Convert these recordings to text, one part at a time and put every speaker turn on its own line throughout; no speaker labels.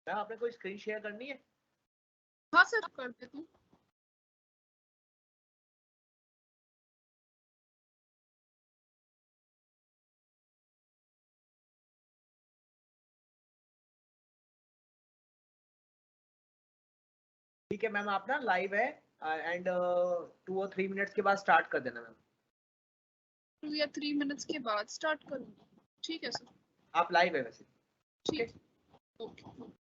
Ma'am आपने कोई screen share करनी है?
हाँ सर कर देती हूँ।
ठीक है मैम, आप ना लाइव है एंड 2 और 3 मिनट्स के बाद स्टार्ट कर देना मैम।
2 या 3 मिनट्स के बाद स्टार्ट करूँगी। ठीक है सर।
आप लाइव है वैसे?
ठीक है ओके।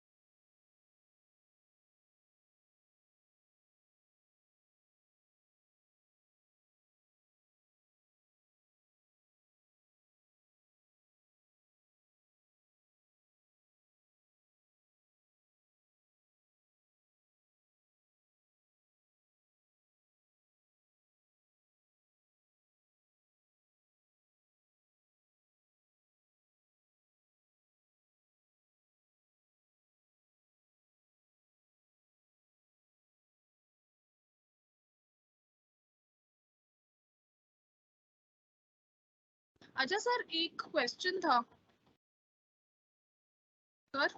अच्छा सर एक क्वेश्चन था सर।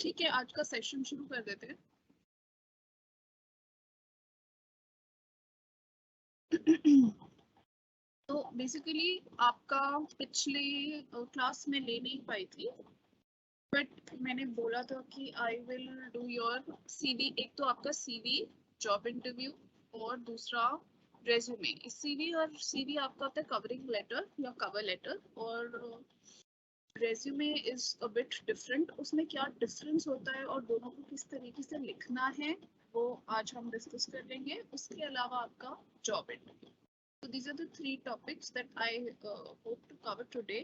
ठीक है आज का सेशन शुरू कर देते हैं। तो बेसिकली आपका पिछले क्लास में ले नहीं पाई थी बट मैंने बोला था कि I will do your CV. एक तो आपका सीवी जॉब इंटरव्यू और दूसरा रेज्यूमे। सीवी और सीवी आपका होता है कवरिंग लेटर या कवर लेटर और resume is a bit different. उसमें क्या डिफरेंस होता है और दोनों को किस तरीके से लिखना है वो आज हम डिस्कस कर लेंगे। उसके अलावा आपका job interview. So these are the three topics that I hope to cover today.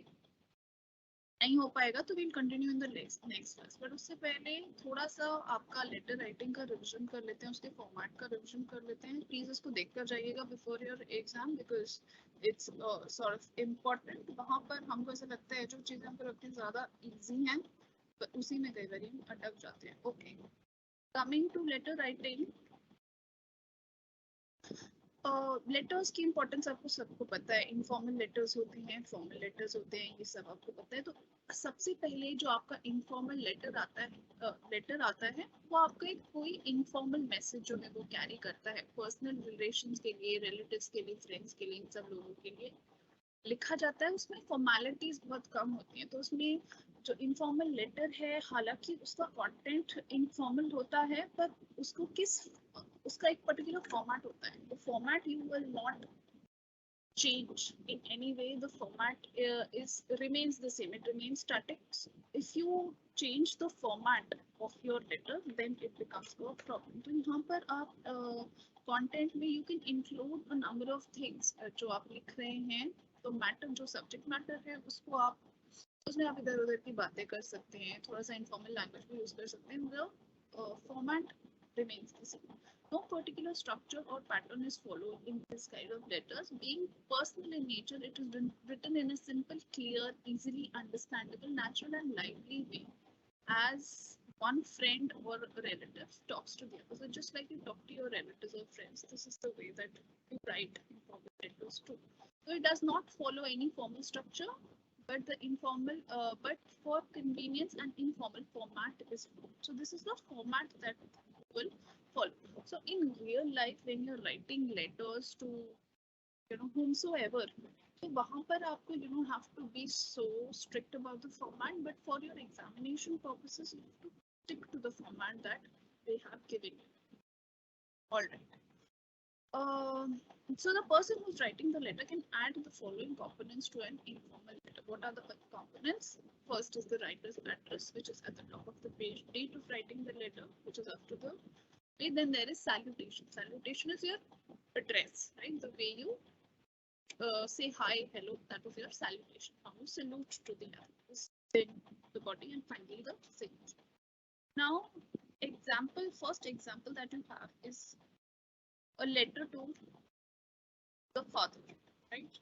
नहीं हो पाएगा तो we'll continue in the next class. But उससे पहले थोड़ा सा आपका लेटर राइटिंग का रिविजन कर लेते हैं, उसके फॉर्मेट का रिविजन कर लेते हैं। प्लीज इसको देख कर जाइएगा before your exam because it's sort of important. वहाँ पर हमको ऐसा लगता है जो चीज़ें हम पर रखते हैं ज़्यादा ईजी हैं पर उसी में कई बार हम अटक जाते हैं। Okay, coming to letter writing, letters की इंपॉर्टेंस आपको सबको पता है, इनफॉर्मल लेटर्स होते हैं, फॉर्मल लेटर्स होते हैं, ये सब आपको पता है। तो सबसे पहले जो आपका इनफॉर्मल लेटर आता है वो आपका एक कोई इनफॉर्मल मैसेज जो है वो कैरी करता है पर्सनल रिलेशंस के लिए, रिलेटिव्स के लिए, फ्रेंड्स के लिए, इन सब लोगों के लिए लिखा जाता है। उसमें फॉर्मेलिटीज बहुत कम होती हैं। तो उसमें जो इनफॉर्मल लेटर है, हालांकि उसका कंटेंट इनफॉर्मल होता है, पर उसका एक पर्टिकुलर फॉर्मेट होता है। the format you will not change in any way. The format is remains the same, it remains static. If you change the format of your letter, then it becomes a problem. तो यहाँ पर आप content में you can include a number of things जो आप लिख रहे हैं। तो मैटर, जो सब्जेक्ट मैटर है, उसको आप उसमें आप इधर उधर की बातें कर सकते हैं, थोड़ा सा इनफॉर्मल लैंग्वेज भी यूज कर सकते हैं। The format remains the same. No particular structure or pattern is followed in this kind of letters. Being personal in nature, it is written in a simple, clear, easily understandable, natural and lively way, as one friend or relative talks to the other. So just like you talk to your relatives or friends, this is the way that you write informal letters too. So it does not follow any formal structure, but but for convenience and informal format is followed. So this is the format that will follow. So in real life, when you're writing letters to whomsoever, so वहाँ पर आपको have to be so strict about the format, but for your examination purposes you have to stick to the format that they have given you. All right. So the person who's writing the letter can add the following components to an informal letter. What are the components? First is the writer's address, which is at the top of the page. Date of writing the letter, which is after the page. Then there is salutation. Salutation is your address, right? The way you say hi, hello, that is your salutation. How you salute to the others, then the body, and finally the signature. Now, first example that you have is a letter to the father, right?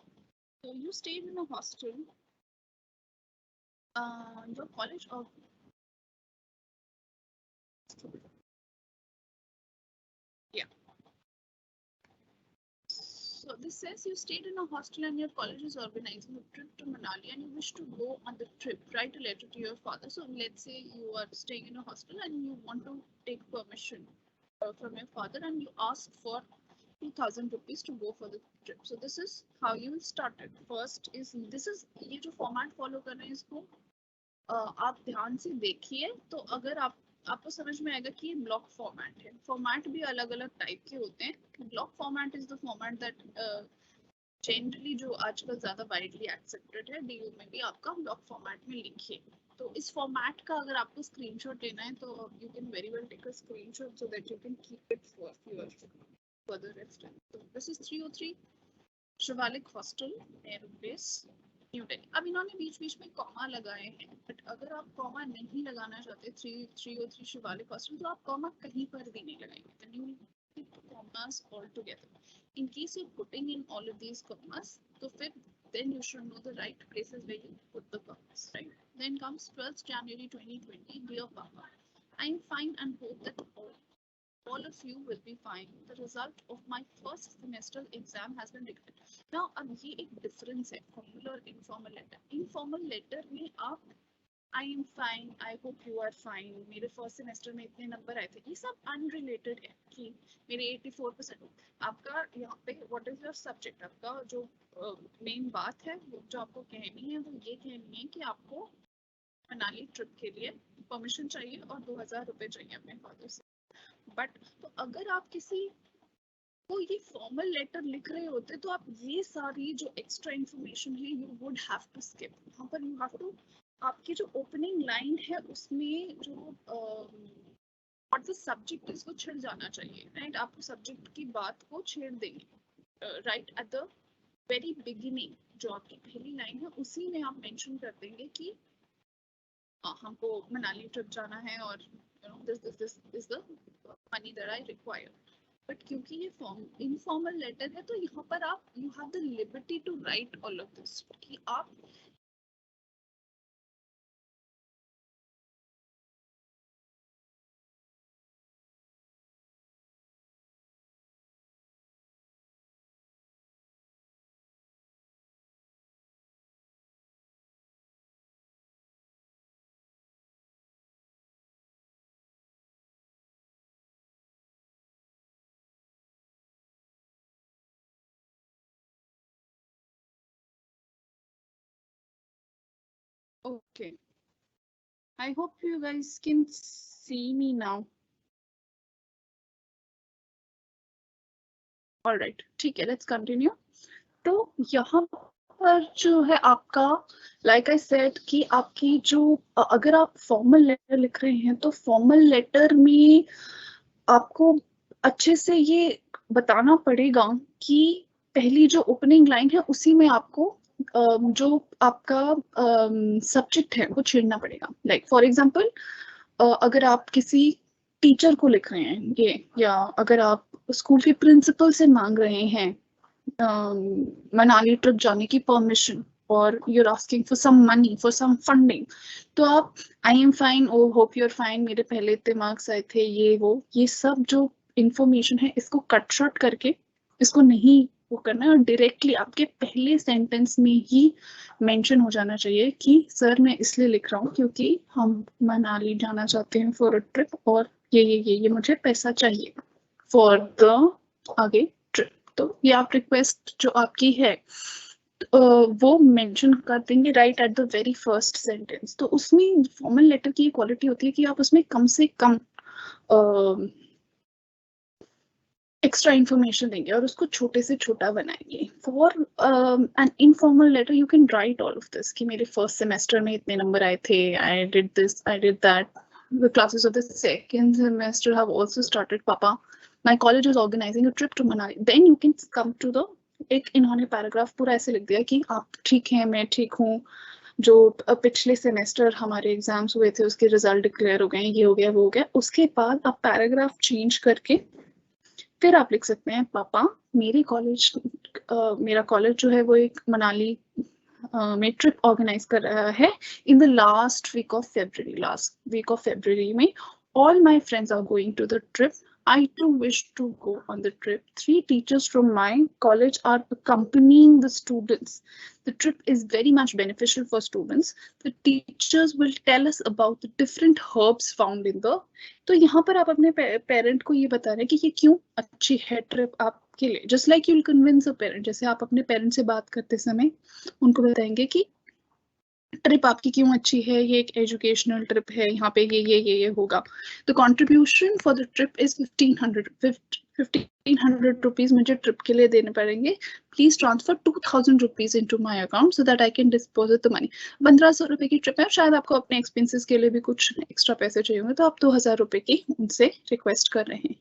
So you stayed in a hostel, your college or yeah. So this says you stayed in a hostel and your college is organizing a trip to Manali and you wish to go on the trip. Write a letter to your father. So let's say you are staying in a hostel and you want to take permission from your father and you ask for 2000 rupees to go for the trip. So this is how you will start it. First is ये जो format follow कर रहे हैं इसको आप ध्यान से देखिए। तो अगर आपको समझ में आएगा कि ये ब्लॉक फॉर्मेट है। फॉर्मेट भी अलग अलग टाइप के होते हैं। Block format is the format that generally जो आजकल ज्यादा वाइडली एक्सेप्टेड है। डीयू में भी आपका ब्लॉक फॉर्मेट में लिखिए। तो इस फॉर्मेट का अगर आपको स्क्रीनशॉट लेना है तो you can very well take a screenshot so that you can keep it for your further reference. तो this is 303 Shivalik hostel, Nehru place, New Delhi. अब इन्होंने बीच बीच में कॉमा लगाए हैं, बट अगर आप कॉमा नहीं लगाना चाहते 303 शिवालिक हॉस्टल, तो आप कॉमा कहीं पर भी नहीं लगाएंगे। Then you keep commas all together. In case you're putting in all of these commas, तो फिर then you should know the right places where you put the commas, right? Then comes 12th January 2020. Dear Papa, I am fine and hope that all of you will be fine. The result of my first semester exam has been declared. Now, अब ये एक difference है formal और informal letter. Informal letter में आप I am fine, I hope you are fine, मेरे first semester में इतने नंबर आए थे, ये सब unrelated है कि मेरे 84%। आपका यहाँ पे what is your subject, आपका जो main बात है जो आपको कहनी है वो ये कहनी है कि आपको मनाली ट्रिप के लिए परमिशन चाहिए और 2000 रुपए चाहिए अपने फादर से। बट तो अगर आप किसी को ये फॉर्मल लेटर लिख रहे होते तो आप ये सारी जो एक्स्ट्रा इंफॉर्मेशन है you would have to skip. यहाँ पर यू हैव टू आपकी जो ओपनिंग लाइन है उसमें जो और द सब्जेक्ट इसको छिड़ जाना चाहिए, राइट? आप सब्जेक्ट की बात को छेड़ देंगे right at the very beginning. जो आपकी पहली लाइन है उसी में आप मेंशन कर देंगे कि हमको मनाली ट्रिप जाना है और this is the money that I require. But क्योंकि ये इनफॉर्मल लेटर है तो यहाँ पर आप you have the liberty to write all of this कि आप Okay. I hope you guys can see me now. All right, ठीक है, let's continue. तो यहाँ पर जो है आपका, like I said, कि आपकी जो अगर आप फॉर्मल लेटर लिख रहे हैं तो फॉर्मल लेटर में आपको अच्छे से ये बताना पड़ेगा कि पहली जो ओपनिंग लाइन है उसी में आपको जो आपका सब्जेक्ट है वो छेड़ना पड़ेगा. लाइक फॉर एग्जांपल अगर आप किसी टीचर को लिख रहे हैं ये, या अगर आप स्कूल के प्रिंसिपल से मांग रहे हैं मनाली ट्रिप जाने की परमिशन, और you're asking for some money, for some funding, तो आप I am fine, oh hope you're fine, मेरे पहले इतने मार्क्स आए थे, ये सब जो इंफॉर्मेशन है इसको कट शॉर्ट करके इसको नहीं वो करना है, और डायरेक्टली आपके पहले सेंटेंस में ही मेंशन हो जाना चाहिए कि सर मैं इसलिए लिख रहा हूँ क्योंकि हम मनाली जाना चाहते हैं फॉर अ ट्रिप, और ये मुझे पैसा चाहिए फॉर द आगे ट्रिप. तो ये आप रिक्वेस्ट जो आपकी है वो मेंशन कर देंगे right at the very first sentence. तो उसमें फॉर्मल लेटर की क्वालिटी होती है कि आप उसमें कम से कम एक्स्ट्रा इंफॉर्मेशन देंगे और उसको छोटे से छोटा बनाएंगे. For an informal letter you can write all of this कि मेरे फर्स्ट सेमेस्टर में इतने नंबर आए थे, I did this, I did that, the classes of the second semester have also started, papa my college is organizing a trip to Manali. Then you can come to the, एक इन्होंने paragraph पूरा ऐसे लिख दिया कि आप ठीक हैं, मैं ठीक हूँ, जो पिछले सेमेस्टर हमारे एग्जाम्स हुए थे उसके रिजल्ट डिक्लेयर हो गए, ये हो गया वो हो गया. उसके बाद आप पैराग्राफ चेंज करके फिर आप लिख सकते हैं पापा मेरे कॉलेज मेरा कॉलेज जो है वो एक मनाली में ट्रिप ऑर्गेनाइज कर रहा है in the last week of February में. All my friends are going to the trip. I too wish to go on the trip. 3 teachers from my college are accompanying the students. The trip is very much beneficial for students. The teachers will tell us about the different herbs found in the. तो यहाँ पर आप अपने parent को ये बता रहे हैं कि ये क्यों अच्छी है ट्रिप आपके लिए. Just like you will convince a parent, जैसे आप अपने पेरेंट से बात करते समय उनको बताएंगे कि ट्रिप आपकी क्यों अच्छी है, ये एक एजुकेशनल ट्रिप है, यहाँ पे ये होगा. The contribution for the trip is 1500 rupees मुझे ट्रिप के लिए देने पड़ेंगे. Please transfer 2000 rupees into my account so that I can dispose the money. 1500 रुपए की ट्रिप है, शायद आपको अपने एक्सपेंसेस के लिए भी कुछ एक्स्ट्रा पैसे चाहिए होंगे, तो आप 2000 रुपए की उनसे रिक्वेस्ट कर रहे हैं.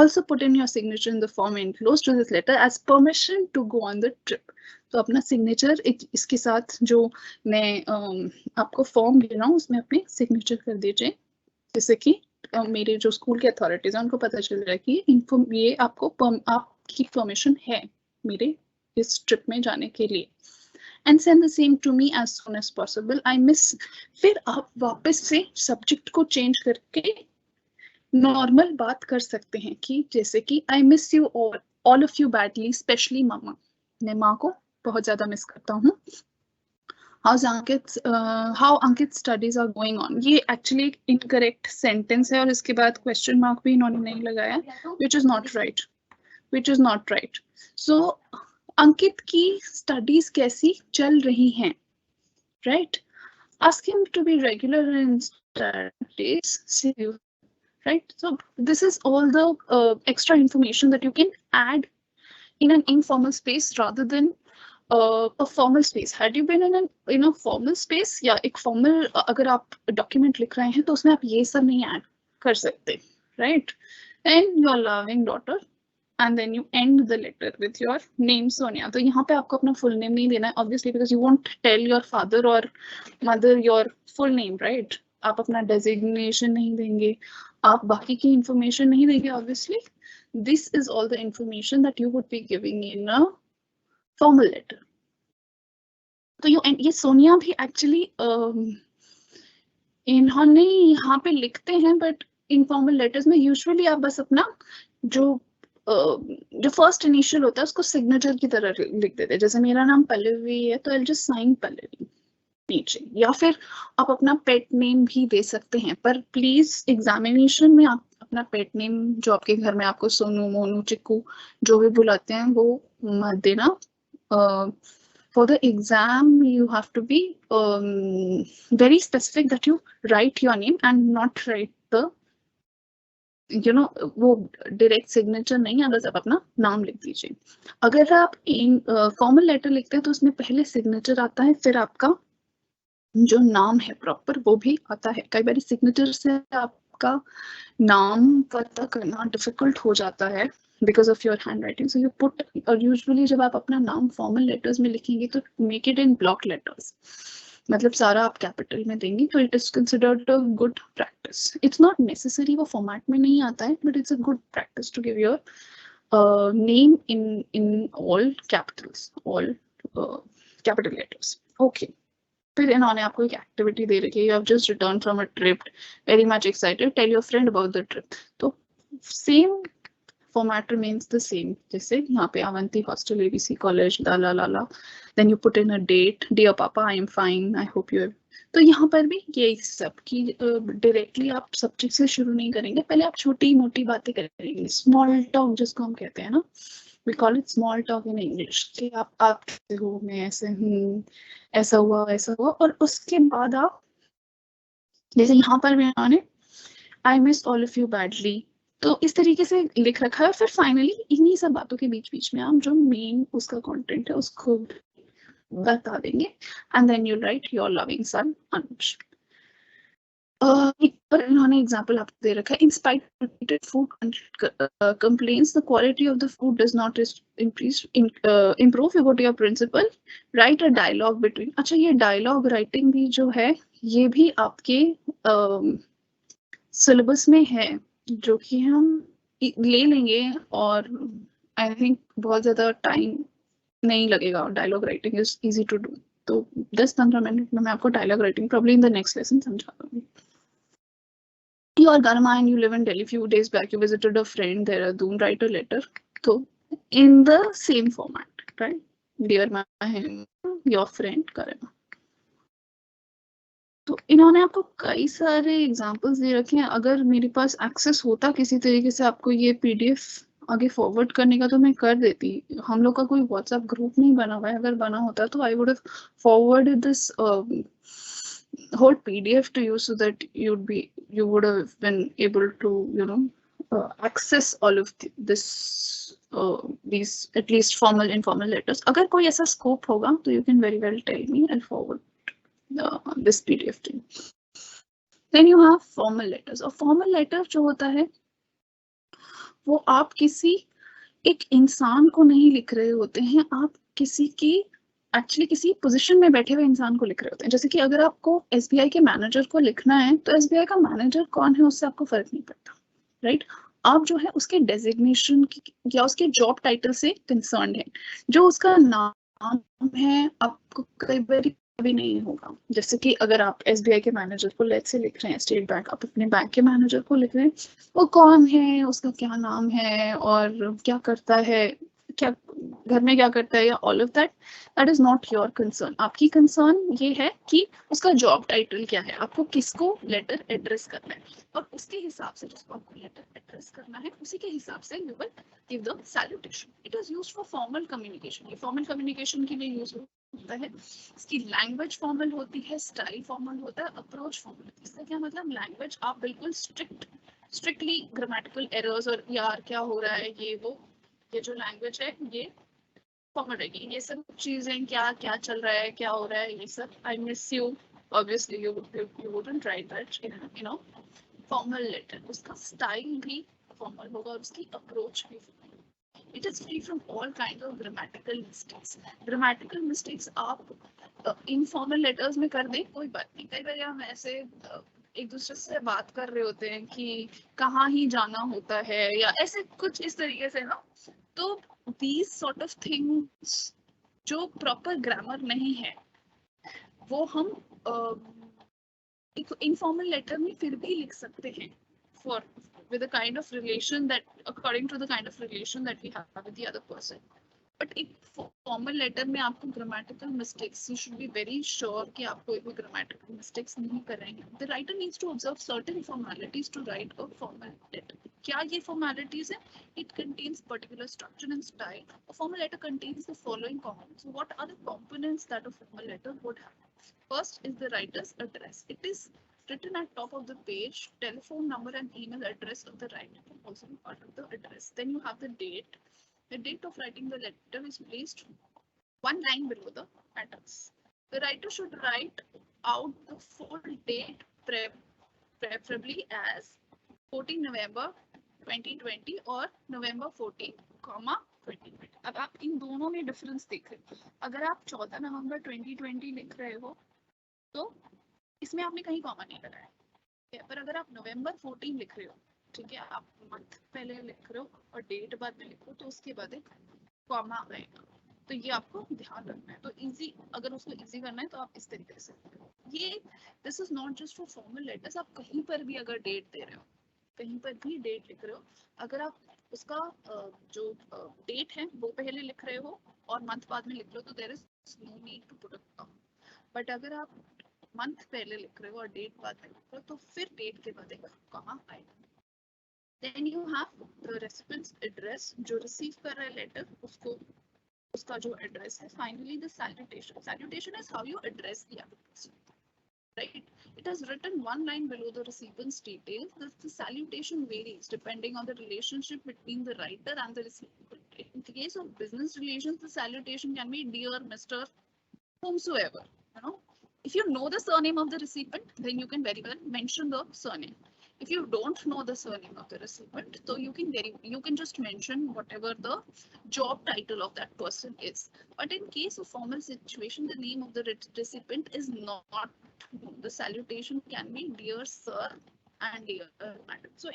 Also put in your signature in the form enclosed to this letter as permission to go on the trip. तो अपना सिग्नेचर इसके साथ जो मैं आपको फॉर्म दे रहा हूँ उसमें अपने सिग्नेचर कर दीजिए, जैसे कि मेरे जो स्कूल के अथॉरिटीज हैं उनको पता चल रहा है कि ये आपकी परमिशन है मेरे इस ट्रिप में जाने के लिए. And send the same to me as soon as possible. I miss. फिर आप वापस से सब्जेक्ट को चेंज करके नॉर्मल बात कर सकते हैं कि जैसे कि I miss you all of you badly, specially mama. मैं माँ को बहुत ज्यादा मिस करता हूँ. How Ankit studies are going on. ये एक्चुअली एक इनकरेक्ट सेंटेंस है और इसके बाद क्वेश्चन मार्क भी इन्होंने नहीं लगाया, which is not right. So Ankit की स्टडीज कैसी चल रही हैं, right. Ask him to be regular in studies, right? So this is all the extra information that you can add in an informal space rather than a formal space. Had you been in a formal space, या एक formal अगर आप document लिख रहे हैं तो उसमें आप ये सब नहीं add कर सकते, right? And your loving daughter, and then you end the letter with your name Sonia. तो यहाँ पे आपको अपना full name नहीं देना है, obviously, because you won't tell your father or mother your full name, right? आप अपना डेजिग्नेशन नहीं देंगे, आप बाकी की इंफॉर्मेशन नहीं देंगे. Obviously this is all the information that you would be giving in a formal letter. तो ये सोनिया भी एक्चुअली इन्होंने यहाँ पे लिखते हैं, बट इनफॉर्मल लेटर्स में यूजुअली आप बस अपना जो फर्स्ट इनिशियल होता है उसको सिग्नेचर की तरह लिख देते हैं. जैसे मेरा नाम पल्लवी है तो आई जस्ट साइन पल्लवी नीचे, या फिर आप अपना पेट नेम भी दे सकते हैं, पर प्लीज एग्जामिनेशन में आप अपना पेट नेम जो आपके घर में आपको सोनू, मोनू, चिक्कू जो भी बुलाते हैं वो मत देना. for the exam you have to be very specific that you write your name and not write the वो डायरेक्ट सिग्नेचर नहीं, अगर आप अपना नाम लिख दीजिए। अगर आप फॉर्मल लेटर लिखते हैं तो उसमें पहले सिग्नेचर आता है, फिर आपका जो नाम है प्रॉपर वो भी आता है। कई बार सिग्नेचर से आपका नाम पता करना डिफिकल्ट हो जाता है because of your hand writing, so you put, और यूजुअली जब आप अपना नाम फॉर्मल लेटर्स में लिखेंगे तो make it in block letters, मतलब सारा आप कैपिटल में देंगे, तो it is considered a good practice. It's not necessary, वो फॉर्मेट में नहीं आता है, but it's a good practice to give your name in all capitals, all capital letters. Okay, फिर इन्होंने आपको एक एक्टिविटी दे रखी है, you have just return from a trip, very much excited, tell your friend about the trip. तो same format remains the same, जैसे यहाँ पे अवंती हॉस्टल ABC कॉलेज ला ला ला ला, then you put in a date, dear papa I am fine, I hope you are। तो यहाँ पर भी यही सब की डायरेक्टली आप सब्जेक्ट से शुरू नहीं करेंगे, पहले आप छोटी मोटी बातें करेंगे, स्मॉल टॉक जिसको हम कहते हैं ना, we call it small talk in English, कि आप कैसे हो, मैं ऐसे हूँ, ऐसा हुआ, और उसके बाद आप जैसे यहाँ पर भी उन्होंने I miss all of you badly, तो इस तरीके से लिख रखा है। फिर फाइनली इन्हीं सब बातों के बीच में आप जो मेन उसका कंटेंट है उसको बता देंगे, and then you write your loving son Anuj. पर इन्होंने एग्जांपल आपको दे रखा है, in spite of repeated food complaints, the quality of the food does not improve, you go to your principal, write a dialogue between। अच्छा, ये dialogue writing भी जो है ये भी आपके सिलेबस में है, जो कि हम ले लेंगे, और आई थिंक बहुत ज़्यादा टाइम नहीं लगेगा, dialogue writing is easy to do. तो 10-15 मिनट में मैं आपको dialogue writing probably in the next lesson समझा दूंगी। You are Garma and you live in Delhi. Few days back you visited a friend there. Don't write a letter. So in the same format, right? Dear my your friend Garma. तो इन्होंने आपको कई सारे examples दे रखे हैं। अगर मेरे पास access होता किसी तरीके से आपको ये PDF आगे फॉरवर्ड करने का तो मैं कर देती। हम लोग का कोई व्हाट्सएप ग्रुप नहीं बना हुआ है, अगर बना होता तो I would have forwarded this whole PDF to you so that you would have been able to access all of this these at least formal informal letters। अगर कोई ऐसा स्कोप होगा तो you can very well tell me, I'll forward this PDF to you। Then you have formal letters। और formal letter जो होता है वो आप किसी एक इंसान को नहीं लिख रहे होते हैं, आप किसी की एक्चुअली किसी पोजीशन में बैठे हुए इंसान को लिख रहे होते हैं। जैसे कि अगर आपको SBI के मैनेजर को लिखना है तो SBI का मैनेजर कौन है उससे आपको फर्क नहीं पड़ता, राइट? आप जो है उसके डेजिग्नेशन या उसके जॉब टाइटल से कंसर्न है, जो उसका नाम है आपको कई बार भी नहीं होगा। जैसे कि अगर आप SBI के मैनेजर को लेट से लिख रहे हैं, स्टेट बैंक, आप अपने बैंक के मैनेजर को लिख रहे हैं, वो कौन है, उसका क्या नाम है और क्या करता है, क्या घर में क्या करता है, या all of that is not your concern. आपकी कंसर्न ये है कि उसका जॉब टाइटल क्या है, आपको किसको लेटर एड्रेस करना है, और उसके हिसाब से जिसको आपको लेटर एड्रेस करना है उसी के हिसाब से you will give the salutation. It is used for formal communication. ये फॉर्मल कम्युनिकेशन के लिए यूज होता है। इसकी लैंग्वेज फॉर्मल होती है, स्टाइल फॉर्मल होता है, अप्रोच फॉर्मल होता है। इसका क्या मतलब, लैंग्वेज आप बिल्कुल स्ट्रिक्टली ग्रामेटिकल एरर्स और यार क्या हो रहा है ये जो लैंग्वेज है ये फॉर्मल रहेगी। ये सब चीजें क्या चल रहा है, क्या हो रहा है, ये सब I miss you, obviously you wouldn't write that in formal letter. उसका स्टाइल भी फॉर्मल होगा और उसकी अप्रोच भी formal. It is free from all kinds of grammatical mistakes। Grammatical mistakes आप इनफॉर्मल लेटर्स में कर दें, कोई बात नहीं। कई बार हम ऐसे एक दूसरे से बात कर रहे होते हैं कि कहाँ ही जाना होता है या ऐसे कुछ इस तरीके से ना, तो these sort of things जो प्रॉपर ग्रामर नहीं है वो हम इनफॉर्मल लेटर में फिर भी लिख सकते हैं, for with the kind of relation that according to the kind of relation that we have with the other person। But एक फॉर्मल लेटर में आपको grammatical mistakes, you should be very sure कि आप कोई भी ग्रामेटिकल मिस्टेक्स नहीं कर रहे हैं. The writer needs to observe certain formalities to write a formal letter. क्या ये फॉर्मेलिटीज है? It contains particular structure and style. A formal letter contains the following components. What are the components that a formal letter would have? First is the writer's address. It is written at top of the page. Telephone number and email address of the writer can also be part of the address. Then you have the date. The date of writing the letter is placed one line below the address. The writer should write out the full date, preferably as 14 November 2020 or November 14, 2020. अब आप इन दोनों में difference देख रहे हो. अगर आप 14 नवंबर 2020 लिख रहे हो तो इसमें आपने कहीं कॉमा नहीं लगाया है. पर अगर आप नवंबर 14 लिख रहे हो, ठीक है, आप मंथ पहले लिख रहे हो और डेट बाद में लिख रहे हो, तो उसके बाद एक कॉमा आएगा. तो ये आपको ध्यान रखना है. तो इजी, अगर उसको इजी करना है तो आप इस तरीके से ये, this is not just for formal letters. आप कहीं पर भी अगर डेट दे रहे हो, कहीं पर भी डेट लिख रहे हो, अगर आप उसका जो डेट है वो पहले लिख रहे हो और मंथ बाद में लिख रहे हो, तो there is no need to put a comma. But अगर आप मंथ पहले लिख रहे हो और डेट बाद में लिख रहे हो, तो फिर डेट के बाद एक कॉमा आएगा. Then you have the recipient's address. जो रिसीव कर रहा है लेटर, उसको उसका जो एड्रेस है. Finally the salutation. Salutation is how you address the other person, right? It is written one line below the recipient's details. The salutation varies depending on the relationship between the writer and the recipient. In the case of business relations, the salutation can be dear Mr. whomsoever. You know, if you know the surname of the recipient, then you can very well mention the surname. If you don't know the surname of the recipient, so you can just mention whatever the job title of that person is. But in case of formal situation, the name of the recipient is not. The salutation can be dear sir and dear madam. So um,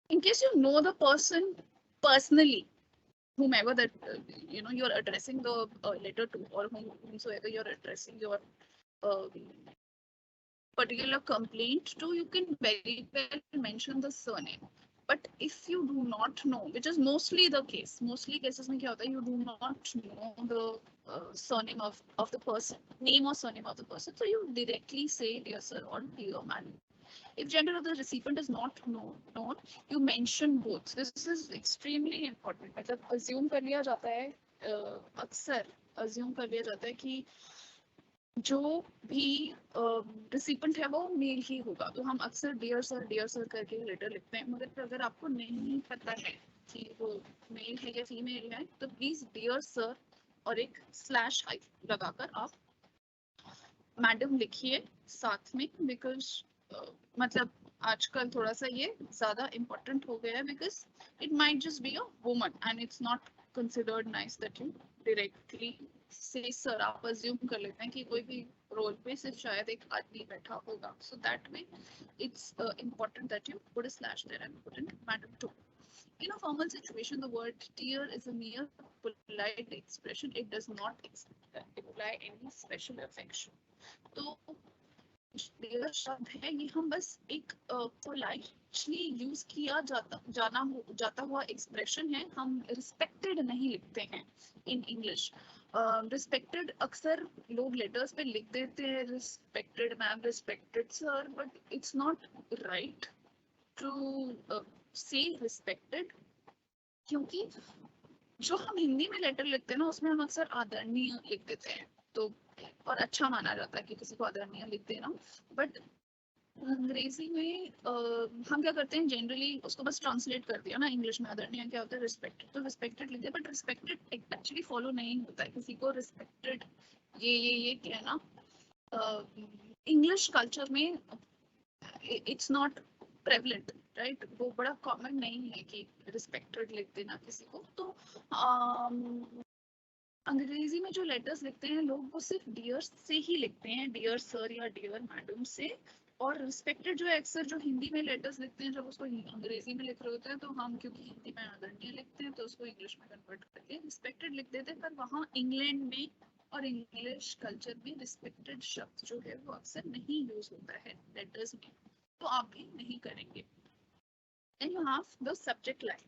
in case you know the person personally, whomever that you're addressing the letter to, or whomsoever you're addressing your uh, particular complaint to, you can very well mention the surname. But if you do not know, which is mostly the case, mostly cases mein kya hota hai, you do not know the surname of the person, name or surname of the person, so you directly say dear sir or dear madam. If gender of the recipient is not known, you mention both. This is extremely important. मतलब assume कर लिया जाता है, अक्सर assume कर लिया जाता है कि जो भी रिसिपेंट है वो मेल ही होगा, तो हम अक्सर डियर सर करके लेटर लिखते हैं. मगर अगर आपको नहीं पता है कि वो मेल है या फीमेल है, तो प्लीज डियर सर और एक स्लैश हाइफन लगाकर आप मैडम लिखिए साथ में. बिकॉज मतलब आजकल थोड़ा सा ये ज्यादा इम्पोर्टेंट हो गया है, because it might just be a woman and it's not considered nice that you directly से सर. आप अज्यूम कर लेते हैं कि कोई भी रोल पे सिर्फ शायद एक आदमी बैठा होगा. So that way it's important that you put a slash there and put in madam too. In a formal situation, the word dear is a mere polite expression. It does not imply any special affection. तो dear शब्द है, ये हम बस एक politely use किया जाता हुआ एक्सप्रेशन है. हम रिस्पेक्टेड नहीं लिखते हैं इन इंग्लिश. रिस्पेक्टेड अक्सर लोग लेटर्स पे लिख देते हैं, respected ma'am, respected sir, but it's not right to say respected. क्योंकि जो हम हिंदी में लेटर लिखते हैं ना, उसमें हम अक्सर आदरणीय लिख देते हैं, तो और अच्छा माना जाता है कि किसी को आदरणीय लिख देना. बट अंग्रेजी में हम क्या करते हैं, जनरली उसको बस ट्रांसलेट कर दिया ना इंग्लिश में. आदरणीय क्या होता है? रिस्पेक्टेड. तो रिस्पेक्टेड लिख दिया, बट रिस्पेक्टेड एक्चुअली फॉलो नहीं होता है. किसी को रिस्पेक्टेड ये कहना इंग्लिश कल्चर में इट्स नॉट प्रेवलेंट, राइट? वो बड़ा कॉमन नहीं है कि रिस्पेक्टेड लिख देना किसी को. तो अंग्रेजी में जो लेटर्स लिखते हैं लोग, वो सिर्फ डियर से ही लिखते हैं, डियर सर या डियर मैडम से. और रिस्पेक्टेड जो है, अक्सर जो हिंदी में लेटर्स लिखते हैं, जब उसको अंग्रेजी में लिख रहे होते हैं, तो हम क्योंकि हिंदी में आदरणीय लिखते हैं, तो उसको इंग्लिश में कन्वर्ट करके रिस्पेक्टेड लिख देते हैं. पर वहाँ इंग्लैंड में और इंग्लिश कल्चर में रिस्पेक्टेड शब्द जो है वो अक्सर नहीं यूज होता है लेटर्स में, तो आप भी नहीं करेंगे. Then you have the subject line.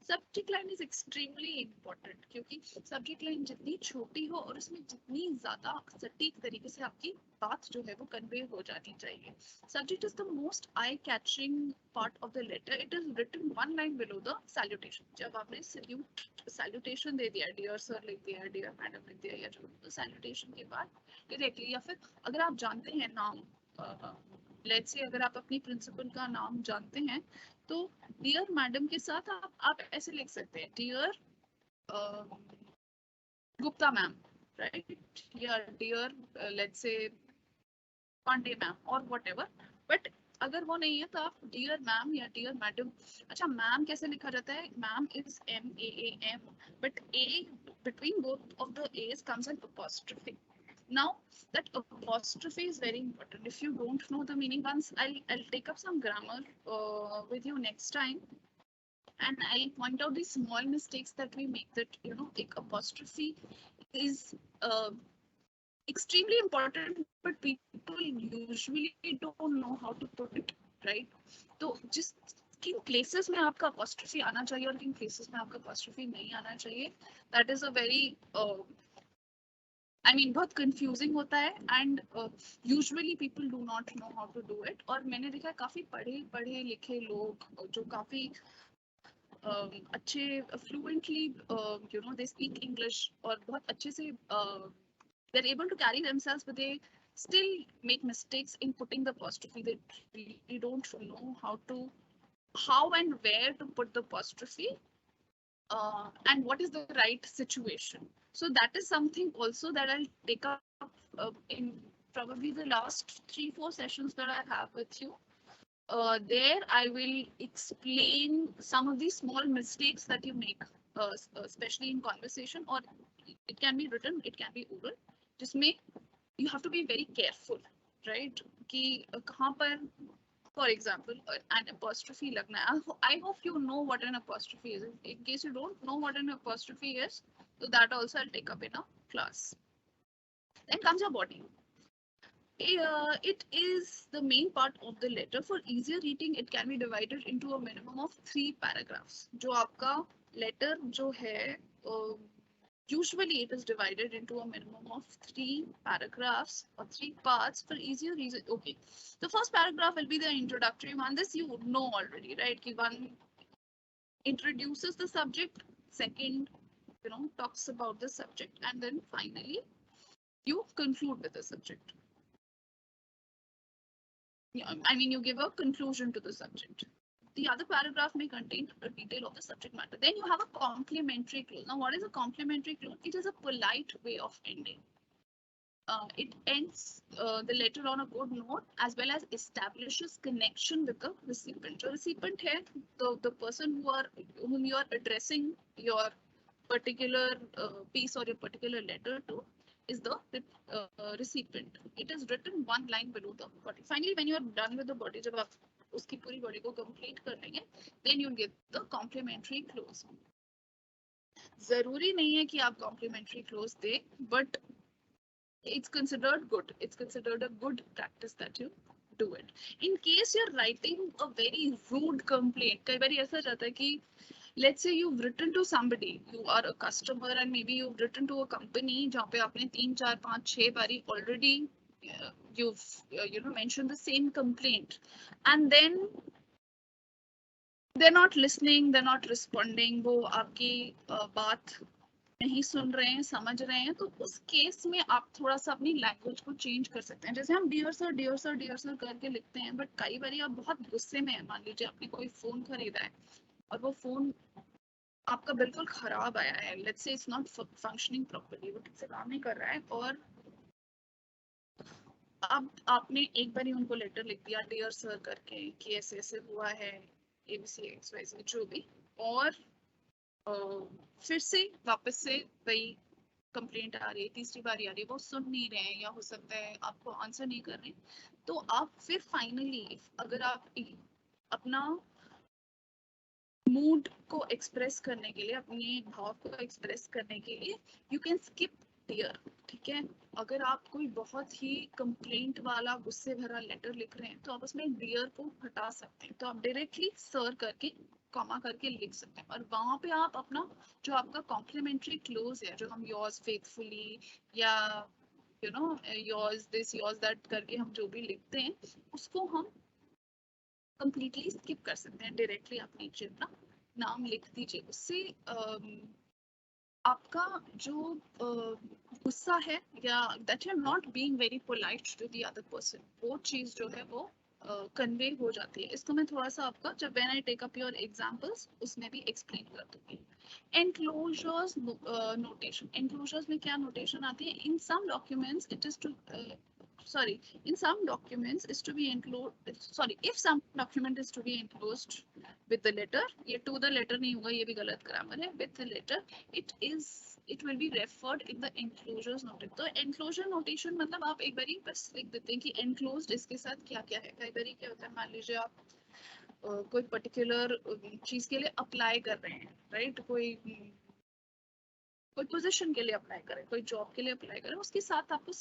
Subject line is extremely important, क्योंकि सब्जेक्ट लाइन जितनी छोटी हो और उसमें जितनी ज्यादा सटीक तरीके से आपकी बात जो है वो कन्वे हो जानी चाहिए. Subject is the most eye catching part of the letter. It is written one line below the salutation. जब आपने सैल्यूटेशन दे दिया, डियर सर लिख दिया, डियर मैडम लिख दिया, या जो तो सैल्यूटेशन के बाद डायरेक्टली, या फिर अगर आप जानते हैं नाम, लेट्स से अगर आप अपनी प्रिंसिपल का नाम जानते हैं तो डियर मैडम के साथ आप ऐसे लिख सकते हैं, डियर गुप्ता मैम, राइट, या dear let's say Pandey ma'am और व्हाटएवर. बट अगर वो नहीं है तो आप डियर मैम या डियर मैडम. अच्छा, मैम कैसे लिखा जाता है? Ma'am is MAAM, but a between both of the A's comes an apostrophe. Now that apostrophe is very important. If you don't know the meaning, once I'll take up some grammar with you next time, and I'll point out these small mistakes that we make. That like apostrophe is extremely important, but people usually don't know how to put it right. तो जिस किन places में आपका apostrophe आना चाहिए और किन places में आपका apostrophe नहीं आना चाहिए, that is a very I mean बहुत confusing होता है, and usually people do not know how to do it. और मैंने देखा काफी पढ़े लिखे लोग जो काफी अच्छे fluently they speak English और बहुत अच्छे से they're able to carry themselves, but they still make mistakes in putting the apostrophe. They really don't know how and where to put the apostrophe, and what is the right situation. So that is something also that I'll take up in probably the last 3-4 sessions that I have with you. There I will explain some of these small mistakes that you make, especially in conversation, or it can be written, it can be oral. जिसमें you have to be very careful, right? कि कहाँ पर, for example, an apostrophe लगना है. I hope you know what an apostrophe is. In case you don't know what an apostrophe is, so that also I'll take up in a class. Then comes your body. It is the main part of the letter. For easier reading, it can be divided into a minimum of 3 paragraphs. जो आपका letter जो है, usually it is divided into a minimum of 3 paragraphs or 3 parts for easier reason. Okay, the first paragraph will be the introductory one. This you would know already, right? Ki one introduces the subject, second talks about the subject, and then finally you conclude with the subject. I mean, you give a conclusion to the subject. The other paragraph may contain a detail of the subject matter. Then you have a complementary clause. Now, what is a complementary clause? It is a polite way of ending. It ends the letter on a good note, as well as establishes connection with the recipient. So, recipient है the person whom you are addressing your particular piece or your particular letter to is the recipient. It is written one line below the body. Finally, when you are done with the body, जब आप उसकी पूरी body को complete कर लेंगे, then you get the complementary clause. जरूरी नहीं है कि आप complementary clause दें, but it's considered good. It's considered a good practice that you do it. In case you're writing a very rude complaint, कई बार ऐसा जाता है कि let's say you've written to somebody, you are a customer, and maybe you've written to a company जहाँ पे आपने 3, 4, 5, 6 बारी already you've mentioned the same complaint, and then they're not listening, they're not responding, वो आपकी बात नहीं सुन रहे हैं, समझ रहे हैं, तो उस केस में आप थोड़ा सा अपनी लैंग्वेज को चेंज कर सकते हैं. जैसे हम dear sir dear sir dear sir करके लिखते हैं, बट कई बार आप बहुत गुस्से में है. मान लीजिए आपने कोई फोन खरीदा है और वो फोन आपका बिल्कुल खराब आया है. Let's say it's not functioning properly, वो ठीक से काम नहीं कर रहा है, और अब आपने एक बार ही उनको लेटर लिख दिया डियर सर करके कि ऐसे ऐसे हुआ है, ABC XYZ जो भी, और फिर से वापस से वही कंप्लेंट आ रही है, तीसरी बार आ रही है, वो सुन नहीं रहे हैं, या हो सकता है आपको आंसर नहीं कर रहे, तो आप फिर फाइनली अगर आप अपना मूड को एक्सप्रेस करने के लिए, अपने भाव को एक्सप्रेस करने के लिए, यू कैन स्किप डियर. ठीक है, अगर आप कोई बहुत ही कंप्लेंट वाला गुस्से भरा लेटर लिख रहे हैं तो आप उसमें डियर को हटा सकते हैं. तो आप डायरेक्टली सर करके कॉमा करके लिख सकते हैं, और वहां पे आप अपना जो आपका कॉम्प्लीमेंट्री क्लोज है, जो हम योर्स फेथफुली या you know yours this yours that करके हम जो भी लिखते हैं, उसको हम कंप्लीटली स्किप कर सकते हैं। डायरेक्टली आप नीचे अपना नाम लिख दीजिए। उससे आपका जो गुस्सा है या that you are not being very polite to the other person, वो चीज जो है वो कन्वे हो जाती है। इसको मैं थोड़ा सा आपका जब when I take up your examples उसमें भी एक्सप्लेन कर दूंगी। एनक्लोजर्स नोटेशन, एनक्लोजर्स में क्या नोटेशन आती है? In some documents it is to sorry in some documents is to be enclosed, sorry if some document is to be enclosed with the letter, ये to the letter नहीं होगा, ये भी गलत ग्रामर है, with the letter it will be referred in the enclosures notice। तो enclosure notation मतलब आप एक बारी बस लिख देते हैं कि enclosed इसके साथ क्या क्या है। कई बारी क्या होता है, मान लीजिए आप कोई पर्टिकुलर चीज के लिए अप्लाई कर रहे हैं, राइट, कोई पोजीशन के लिए अप्लाई करें, कोई जॉब के लिए अप्लाई करें, उसके साथ आपको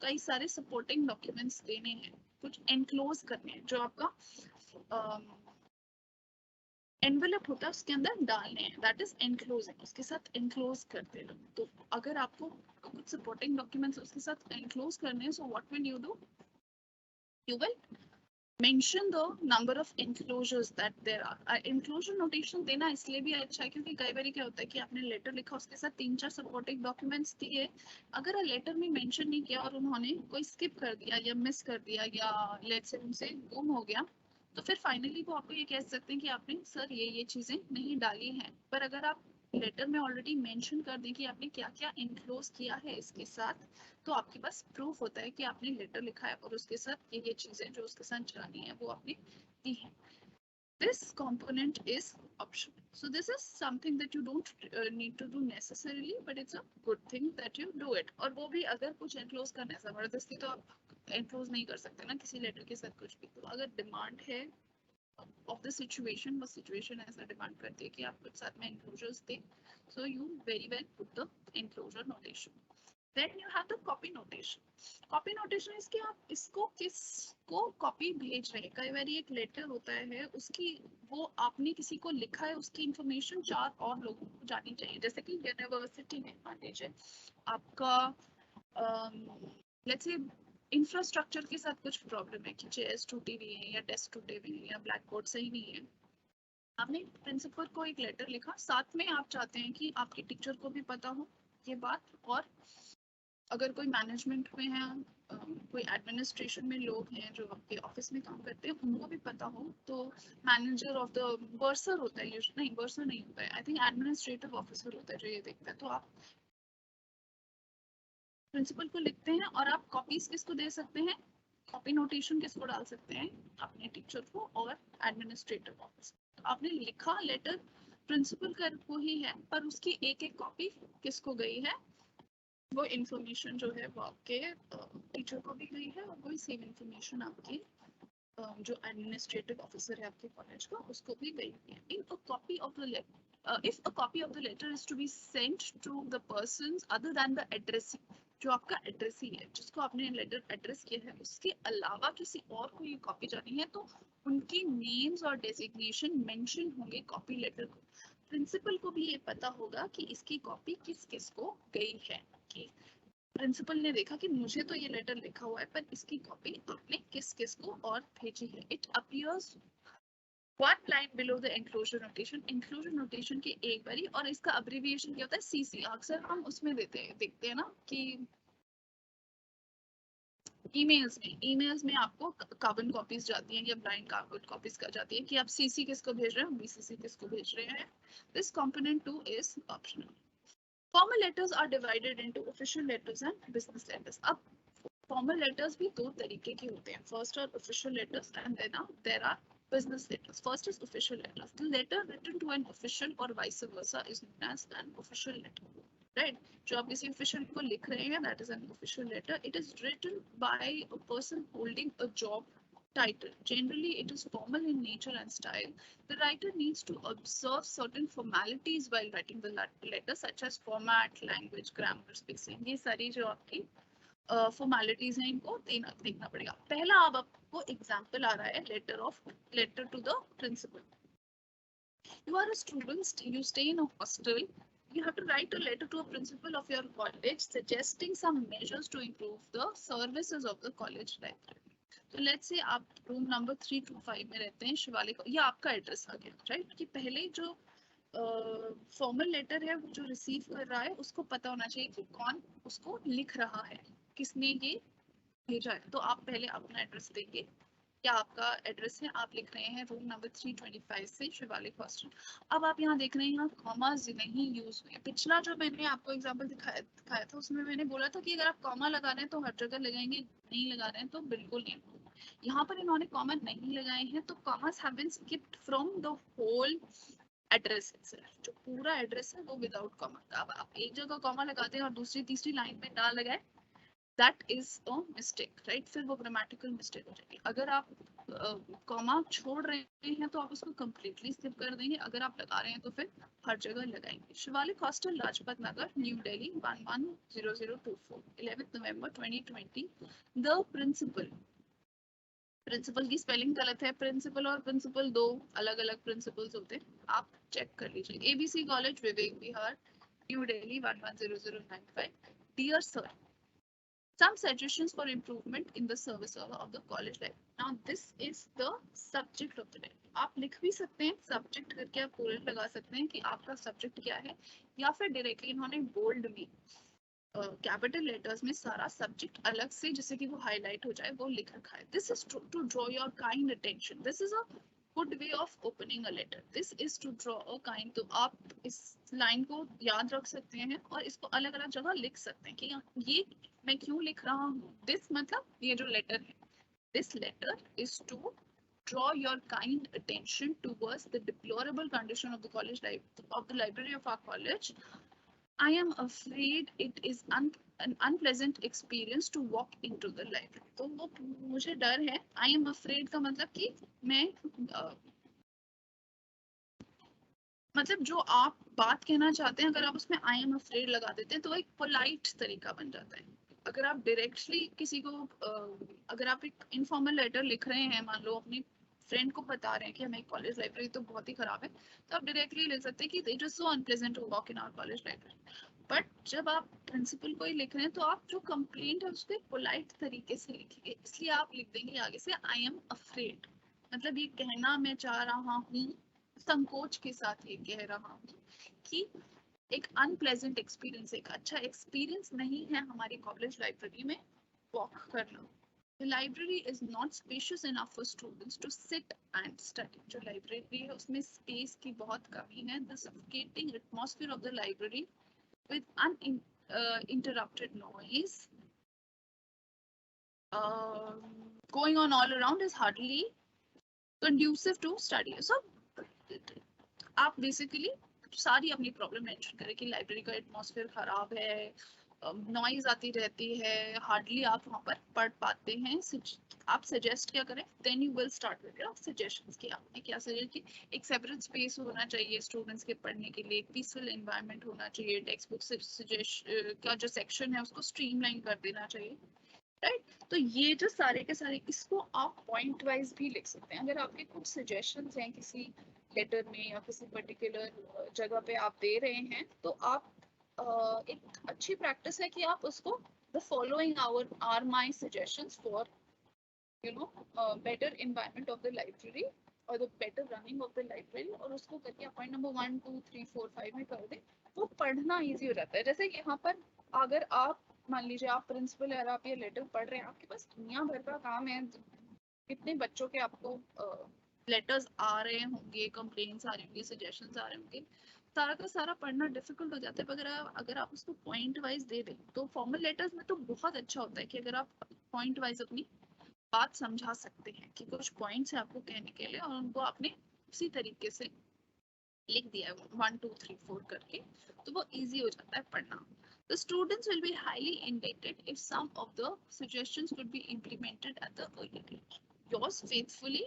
कई सारे सपोर्टिंग डॉक्यूमेंट्स देने हैं, कुछ एनक्लोज करने हैं, जो आपका एनवेलप होता है उसके अंदर डालने हैं, दैट इज एनक्लोजिंग, उसके साथ एनक्लोज करते हैं। तो अगर आपको कुछ सपोर्टिंग डॉक्यूमेंट्स उसके साथ एनक्लोज करने हैं, so what will you do, you will mention the number of enclosures that there are। enclosure notation देना इसलिए भी अच्छा है क्योंकि कई बार क्या होता है कि आपने लेटर लिखा, उसके साथ 3-4 सपोर्टिंग डॉक्यूमेंट्स दिए, अगर लेटर में मेंशन नहीं किया और उन्होंने कोई स्किप कर दिया या मिस कर दिया या लेट्स से उनसे गुम हो गया, तो फिर फाइनली वो आपको ये कह सकते हैं कि आपने सर ये चीजें नहीं डाली हैं। पर अगर आप लेटर में ऑलरेडी मेंशन कर दें कि आपने क्या क्या इनक्लोज किया है इसके साथ, तो आपके पास प्रूफ होता है कि आपने लेटर लिखा है और उसके साथ ये चीजें जो उसके साथ जानी है वो आपने दी है। This component is optional, so this is something that you don't need to do necessarily, but it's a good thing that you do it। और वो भी अगर कुछ एनक्लोज करना है, जबरदस्ती तो आप एनक्लोज नहीं कर सकते ना किसी लेटर के साथ कुछ भी। तो अगर डिमांड है of the situation, वो situation ऐसा डिमांड करती है कि आप कुछ साथ में enclosures दें, so you very well put the enclosure notation। Then you have the copy notation। copy notation is कि आप इसको किसको कॉपी भेज रहे हैं। कई बार एक लेटर होता है, उसकी वो आपने किसी को लिखा है, उसकी इंफॉर्मेशन 4 और लोगों को जानी चाहिए। जैसे कि यूनिवर्सिटी में मान लीजिए आपका लेट्स से इंफ्रास्ट्रक्चर के साथ कुछ प्रॉब्लम है कि चेयर्स टूटी हुई है या डेस्क टूटे हुए हैं या ब्लैक बोर्ड सही नहीं है, आपने प्रिंसिपल को एक लेटर लिखा, साथ में आप चाहते हैं कि आपके टीचर को भी पता हो ये बात, और अगर कोई मैनेजमेंट में है, कोई एडमिनिस्ट्रेशन में लोग हैं जो आपके ऑफिस में काम करते हैं, उनको भी पता हो, तो मैनेजर ऑफ द बर्सर होता है, नहीं बर्सर नहीं होता है, आई थिंक एडमिनिस्ट्रेटिव ऑफिसर होता है जो ये देखता है। तो आप प्रिंसिपल को लिखते हैं और आप कॉपीज किसको दे सकते हैं, कॉपी नोटेशन किसको डाल सकते हैं, अपने टीचर को और एडमिनिस्ट्रेटिव ऑफिस। तो आपने लिखा लेटर प्रिंसिपल को ही है, पर उसकी एक एक कॉपी किसको गई है, वो इंफॉर्मेशन जो है वो आपके टीचर को भी गई है, और वही सेम इंफॉर्मेशन आपके जो एडमिनिस्ट्रेटिव ऑफिसर है आपके कॉलेज का उसको भी गई है। In a copy of the letter, if a copy of the letter is to be sent to the persons other than the addressee, जो आपका एड्रेसी है जिसको आपने लेटर एड्रेस किया है, उसके अलावा किसी और को ये कॉपी जानी है, तो उनके नेम्स और डेजिग्नेशन मेंशन होंगे कॉपी लेटर को। प्रिंसिपल को भी ये पता होगा कि इसकी कॉपी किस किस को गई है, कि प्रिंसिपल ने देखा कि मुझे तो ये लेटर लिखा हुआ है पर इसकी कॉपी आपने किस किस को और भेजी है। It appears one line below the enclosure notation। enclosure notation की एक बारी, और इसका अब्रिविएशन क्या होता है, सीसी। अक्सर हम उसमें देखते हैं ना कि ईमेल्स में आपको कार्बन कॉपीज जाती हैं या ब्लाइंड कार्बन कॉपीज जाती है कि आप सीसी किसको भेज रहे हैं, बीसीसी किसको भेज रहे हैं। This component 2 is optional. Formal letters are divided into official letters and business letters. अब फॉर्मल लेटर्स भी दो तरीके के होते हैं, first are official letters and then there are business letters। First is official letters। The letter written to an official or vice versa is known as an official letter, right? जो आप किसी official को लिख रहे हैं, that is an official letter। It is written by a person holding a job title। Generally, it is formal in nature and style। The writer needs to observe certain formalities while writing the letter, such as format, language, grammar, spacing। ये सारी जो आपकी formalities हैं इनको देखना पड़ेगा। पहला अब आपको एग्जांपल आ रहा है letter to the principal. You are a student, you stay in a hostel, you have to write a letter to a principal of your college suggesting some measures to improve the services of the college library. तो let's say आप room number 325 में रहते हैं शिवालिक, ये आपका address आ गया right, कि पहले जो फॉर्मल लेटर है जो रिसीव कर रहा है उसको पता होना चाहिए कि कौन उसको लिख रहा है, किसने ये भेजा है। तो आप पहले अपना एड्रेस देंगे, क्या आपका एड्रेस है, आप लिख रहे हैं रूम नंबर 325 से शिवालिक हॉस्टल। अब आप यहाँ देख रहे हैं यहाँ कॉमास नहीं यूज हुए। पिछला जो मैंने आपको एग्जांपल दिखाया था उसमें मैंने बोला था कि अगर आप कॉमा लगा रहे हैं तो हर जगह लगाएंगे, नहीं लगा रहे हैं तो बिल्कुल नहीं। यहाँ पर इन्होंने कॉमा नहीं लगाए हैं तो commas have been skipped from the whole address itself। जो पूरा एड्रेस है वो विदाउट कॉमा। अब आप एक जगह कॉमा लगाते हैं और दूसरी तीसरी लाइन में ना लगाए, that is a mistake right, फिर वो ग्रामेटिकल मिस्टेक हो जाएगी। अगर आप कॉमा छोड़ रहे हैं तो आप उसको कंप्लीटली स्किप कर देंगे, अगर आप लगा रहे हैं तो फिर हर जगह लगाएंगे। Shivalik hostel, Lajpat Nagar, new Delhi 110024, 11 November 2020। The principal की स्पेलिंग गलत है, प्रिंसिपल और प्रिंसिपल दो अलग अलग प्रिंसिपल्स होते हैं, आप चेक कर लीजिए। ABC college, Vivek Vihar, new Delhi 110095। Dear sir, some suggestions for improvement in the service of the college life. Now this is the subject of the day। आप लिख भी सकते हैं सब्जेक्ट करके, आप पूरे लगा सकते हैं कि आपका सब्जेक्ट क्या है, या फिर डायरेक्टली इन्होंने बोल्ड में कैपिटल लेटर्स में सारा सब्जेक्ट अलग से जैसे कि वो हाईलाइट हो जाए वो लिख रखा है। This is to draw your kind attention, this is a good way of opening a letter, this is to draw a kind. तो आप इस लाइन को याद रख सकते हैं और इसको अलग अलग जगह लिख सकते हैं कि ये मैं क्यों लिख रहा हूँ। दिस मतलब ये जो लेटर है, this letter is to draw your kind attention towards the deplorable condition of the college life of the library of our college. I am afraid it is an unpleasant experience to walk into the library। तो वो मुझे डर है, I am afraid का मतलब कि मैं मतलब जो आप बात कहना चाहते हैं अगर आप उसमें I am afraid लगा देते हैं तो एक पोलाइट तरीका बन जाता है। अगर आप डायरेक्टली किसी को अगर आप एक इनफॉर्मल लेटर लिख रहे हैं, मान लो अपनी फ्रेंड को बता रहे हैं कि हमारी कॉलेज लाइब्रेरी तो बहुत ही खराब है, तो आप डायरेक्टली लिख सकते हैं कि it is so unpleasant to walk in our college library. But जब आप प्रिंसिपल को ही लिख रहे हैं तो आप जो कंप्लेंट है उसको पोलाइट तरीके से लिखिए, इसलिए आप लिख देंगे आगे से आई एम अफ्रेड, मतलब ये कहना मैं चाह रहा हूँ, संकोच के साथ ये कह रहा हूँ कि एक अनप्लेजेंट एक्सपीरियंस, एक अच्छा एक्सपीरियंस नहीं है हमारी कॉलेज लाइब्रेरी में वॉक करना। The library is not spacious enough for students to sit and study। जो लाइब्रेरी है उसमें स्पेस की बहुत कमी है। The suffocating atmosphere of the library with uninterrupted noise going on all around is hardly conducive to study। So आप basically सारी अपनी प्रॉब्लम मेंशन करें कि लाइब्रेरी का एटमॉस्फेयर खराब है, नॉइज आती रहती है, हार्डली आप वहाँ पर पढ़ पाते हैं। आप सजेस्ट क्या करें, then you will start with your suggestions कि आपने क्या सजेस्ट की। एक सेपरेट स्पेस होना चाहिए स्टूडेंट्स के पढ़ने के लिए, एक पीसफुल एनवायरनमेंट होना चाहिए, टेक्स्ट बुक सजेस्ट का जो सेक्शन है उसको स्ट्रीमलाइन कर देना चाहिए राइट। तो ये जो सारे के सारे इसको आप पॉइंट वाइज भी लिख सकते हैं। अगर आपके कुछ सजेशंस हैं किसी लेटर में या किसी पर्टिकुलर जगह पे आप दे रहे हैं तो आप एक अच्छी प्रैक्टिस है कि आप उसको the following are my suggestions for you know better environment of the library और the better running of the library, और उसको करके पॉइंट नंबर 1 2 3 4 5 में कर दें, वो पढ़ना इजी हो जाता है। जैसे कि यहाँ पर अगर आप मान लीजिए आप प्रिंसिपल है, आप ये लेटर पढ़ रहे हैं, आपके पास दुनिया भर का काम है, कितने बच्चों के आपको लेटर्स आ रहे होंगे, कंप्लेंट्स आ रही होंगी, सजेशंस आ रहे होंगे, सारा का सारा पढ़ना डिफिकल्ट हो जाता है। अगर आप उसको पॉइंट वाइज दे दें तो फॉर्मल लेटर्स में तो बहुत अच्छा होता है कि अगर आप पॉइंट वाइज अपनी बात समझा सकते हैं कि कुछ पॉइंट्स है आपको कहने के लिए और उनको आपने उसी तरीके से लिख दिया है 1 2 3 4 करके, तो वो इजी हो जाता है पढ़ना। The students will be highly indebted if some of the suggestions could be implemented at the early age। Yours faithfully,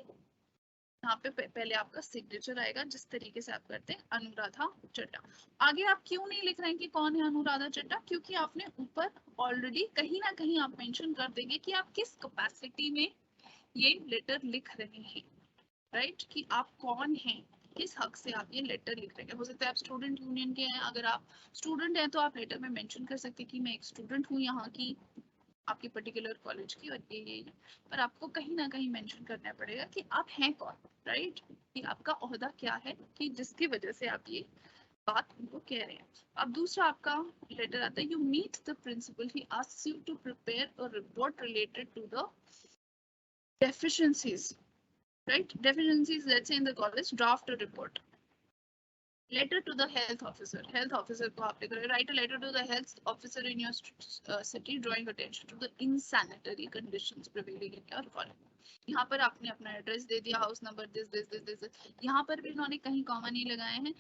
यहाँ पे पहले आपका सिग्नेचर आएगा जिस तरीके से आप करते हैं, अनुराधा चड्डा। आगे आप क्यों नहीं लिख रहे हैं कि कौन है अनुराधा चड्डा, क्योंकि आपने ऊपर ऑलरेडी कहीं ना कहीं आप मेंशन कर देंगे कि आप किस कैपेसिटी में ये लेटर लिख रहे हैं राइट, कि आप कौन हैं, किस हक से आप ये लेटर लिख रहे हैं। हो सकता है आप स्टूडेंट यूनियन के हैं, अगर आप स्टूडेंट हैं तो आप लेटर में मेंशन कर सकते हैं कि मैं एक स्टूडेंट हूँ यहाँ की, आपकी पर्टिकुलर कॉलेज की, और ये पर आपको कहीं ना कहीं मेंशन करना पड़ेगा कि आप हैं कौन, राइट, कि आपका ओहदा क्या है, कि जिसकी वजह से आप ये बात उनको कह रहे हैं। अब दूसरा आपका लेटर आता है, you meet the principal, he asks you to prepare a report related to the deficiencies, right? Deficiencies, let's say in the college, draft a report. Letter to the health officer. Health officer को आप लिख रहे हैं, write a letter to the health officer in your city, drawing attention to the insanitary conditions prevailing in your college. यहाँ पर आपने अपना address दे दिया, हाउस नंबर दिस, यहाँ पर भी उन्होंने कहीं कॉमा नहीं लगाए हैं।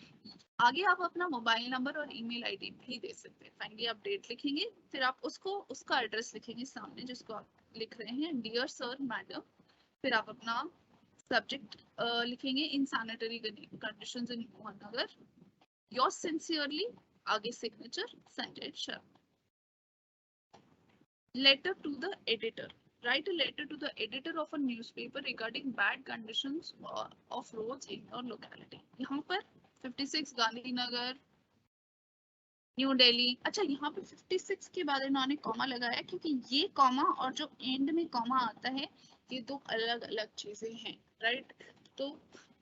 आगे आप अपना मोबाइल नंबर और ईमेल आईडी भी दे सकते हैं। फाइनली आप डेट लिखेंगे, फिर आप उसको उसका एड्रेस लिखेंगे सामने जिसको आप लिख रहे हैं, डियर सर मैडम, फिर आप अपना सब्जेक्ट लिखेंगे, in sanitary conditions in Nagar, yours sincerely, आगे signature Sanjay Sharma. Letter to the editor, write a letter to the editor of a newspaper regarding bad conditions of roads in your locality. यहाँ पर 56 Gandhinagar new Delhi, अच्छा यहाँ पे 56 के बाद इन्होंने कॉमा लगाया क्योंकि ये कॉमा और जो एंड में कॉमा आता है ये दो अलग अलग चीजें हैं, राइट। तो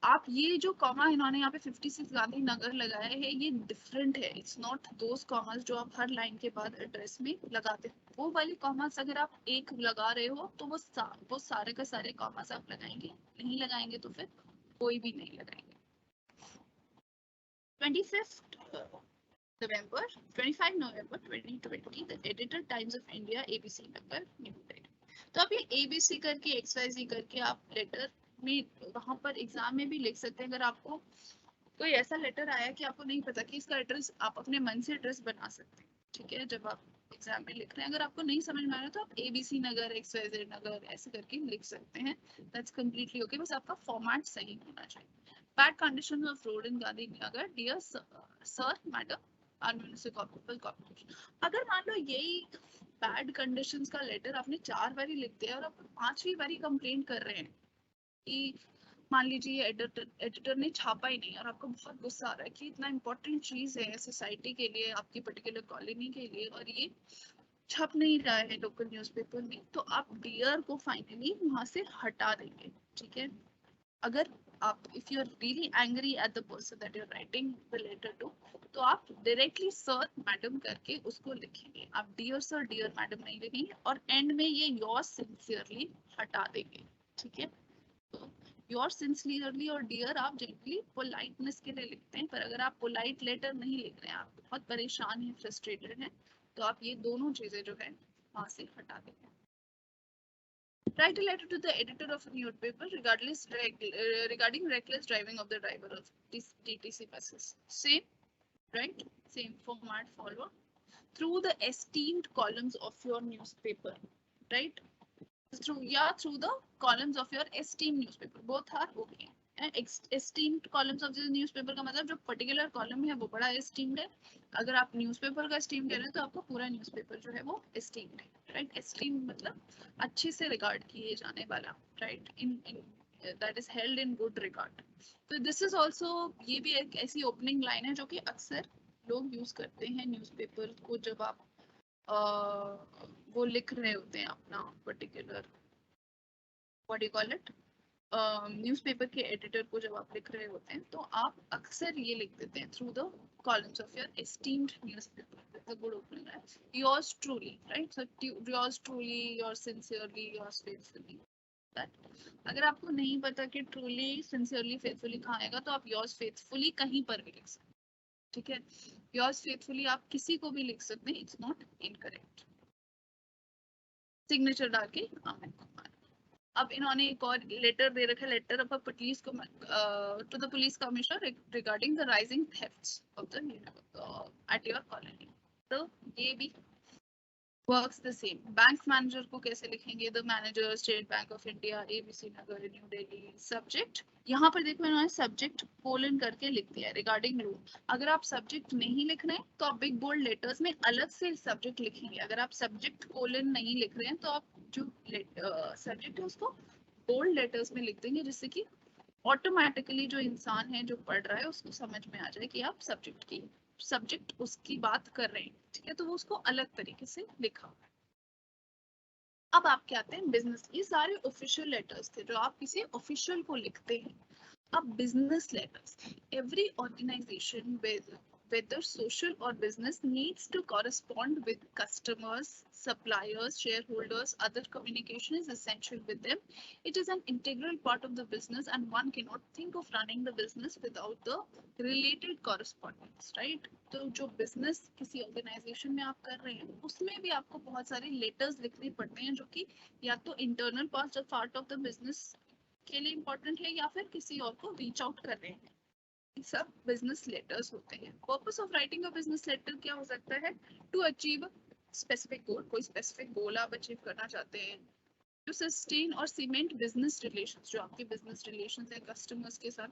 आप ये जो कॉमा इन्होंने यहाँ पे 56 गांधीनगर लगाया है ये डिफरेंट है, इट्स नॉट दोस कॉमास जो आप हर लाइन के बाद एड्रेस में लगाते हैं। वो वाली कॉमास अगर आप एक लगा रहे हो तो वो सारे का सारे कॉमास आप लगाएंगे, नहीं लगाएंगे तो फिर कोई भी नहीं लगाएंगे। 25 November 2020, the editor Times of India ABC number New Delhi। तो आप ये ABC करके XYZ करके आप लेटर में वहां पर एग्जाम में भी लिख सकते हैं। अगर आपको कोई ऐसा लेटर आया कि आपको नहीं पता कि इसका एड्रेस, आप अपने मन से एड्रेस बना सकते हैं, ठीक है, जब आप एग्जाम में लिख रहे हैं। अगर आपको नहीं समझ में आ रहा तो आप ABC नगर, XYZ नगर ऐसे करके लिख सकते हैं, दैट्स कम्प्लीटली ओके, बस आपका फॉर्मेट सही होना चाहिए। Bad condition of road in Gandhinagar, dear sir madam, municipal corporation. अगर मान लो यही बैड कंडीशंस का लेटर आपने 4 बारी लिख दिया और आप 5वीं बारी कंप्लेंट कर रहे हैं कि मान लीजिए एडिटर ने छापा ही नहीं और आपको बहुत गुस्सा आ रहा है कि इतना इंपॉर्टेंट चीज है सोसाइटी के लिए, आपकी पर्टिकुलर कॉलोनी के लिए, और ये छप नहीं रहा है लोकल न्यूज़पेपर में, तो आप डियर को फाइनली वहां से हटा देंगे, ठीक है। अगर आप if you are really angry at the person that you are writing the letter to, तो आप डायरेक्टली सर मैडम करके उसको लिखेंगे, आप डियर सर डियर मैडम नहीं लिखेंगे, और एंड में ये योर्स सिंसियरली हटा देंगे, ठीक है। तो योर्स सिंसियरली और डियर आप जनरली पोलाइटनेस के लिए लिखते हैं, पर अगर आप पोलाइट लेटर नहीं लिख रहे हैं, आप बहुत परेशान हैं, फ्रस्ट्रेटेड हैं, तो आप ये दोनों चीजें जो है वहां से हटा देंगे। Write a letter to the editor of a newspaper regarding reckless driving of the driver of TTC buses. Same, right? Same format followed through the esteemed columns of your newspaper, right? Through the columns of your esteemed newspaper. Both are okay. Esteemed columns of the newspaper का मतलब जो particular column है वो बड़ा esteemed है। अगर आप newspaper का esteemed कह रहे हैं तो आपका पूरा newspaper जो है वो esteemed है, right? Esteemed मतलब अच्छे से regard किए जाने वाला, right? In that is held in good regard. तो this is also, ये भी एक ऐसी opening line है जो कि अक्सर लोग यूज करते हैं न्यूज़पेपर को जब आप वो लिख रहे होते हैं अपना particular what do you call it, newspaper के एडिटर को जब आप लिख रहे होते हैं तो आप अक्सर ये लिख देते हैं through the columns of your esteemed newspaper, that's a good opening line, yours truly, right, so yours truly, yours sincerely, yours faithfully. That अगर आपको नहीं पता कि ट्रूली सिंसियरली फेथफुली कहाँ आएगा तो आप योर्स फेथफुली कहीं पर भी लिख सकते हैं, ठीक है। योर्स फेथफुली आप किसी को भी लिख सकते हैं, इट्स नॉट इनकरेक्ट। सिग्नेचर डाल के अमित कुमार। अब इन्होंने एक और लेटर दे रखा है, लेटर ऑफ पुलिस को to the police commissioner regarding the rising thefts of the at your colony. तो ये भी works the same. Bank manager को कैसे लिखेंगे, the manager State Bank of India ABC Nagar new Delhi. Subject यहाँ पर देखो इन्होंने सब्जेक्ट कोलन करके लिख दिया है रिगार्डिंग लोन। अगर आप सब्जेक्ट नहीं लिख रहे हैं तो आप बिग बोल्ड लेटर्स में अलग से सब्जेक्ट लिखेंगे। अगर आप सब्जेक्ट कोलन नहीं लिख रहे हैं तो आप जो सब्जेक्ट है उसको बोल्ड लेटर्स में लिख देंगे जिससे कि ऑटोमेटिकली जो इंसान है जो पढ़ रहा है उसको समझ में आ जाए कि आप सब्जेक्ट उसकी बात कर रहे हैं, ठीक है, तो वो उसको अलग तरीके से लिखा। अब आप क्या आते हैं बिजनेस, ये सारे ऑफिशियल लेटर्स थे जो आप किसी ऑफिशियल को लिखते हैं। अब business letters, every organization whether social or business needs to correspond with customers, suppliers, shareholders. Other communication is essential with them. It is an integral part of the business and one cannot think of running the business without the related correspondence, right? तो जो business किसी organization में आप कर रहे हैं उसमें भी आपको बहुत सारे letters लिखने पड़ते हैं जो कि या तो internal part of the business के लिए इम्पोर्टेंट है या फिर किसी और को रीच आउट कर रहे हैं, ये सब बिजनेस लेटर्स होते हैं। Purpose of writing a business letter क्या हो सकता है? टू अचीव स्पेसिफिक गोल, कोई स्पेसिफिक गोल आप अचीव करना चाहते हैं। टू सस्टेन और सीमेंट बिजनेस रिलेशंस, जो आपके बिजनेस रिलेशंस है कस्टमर्स के साथ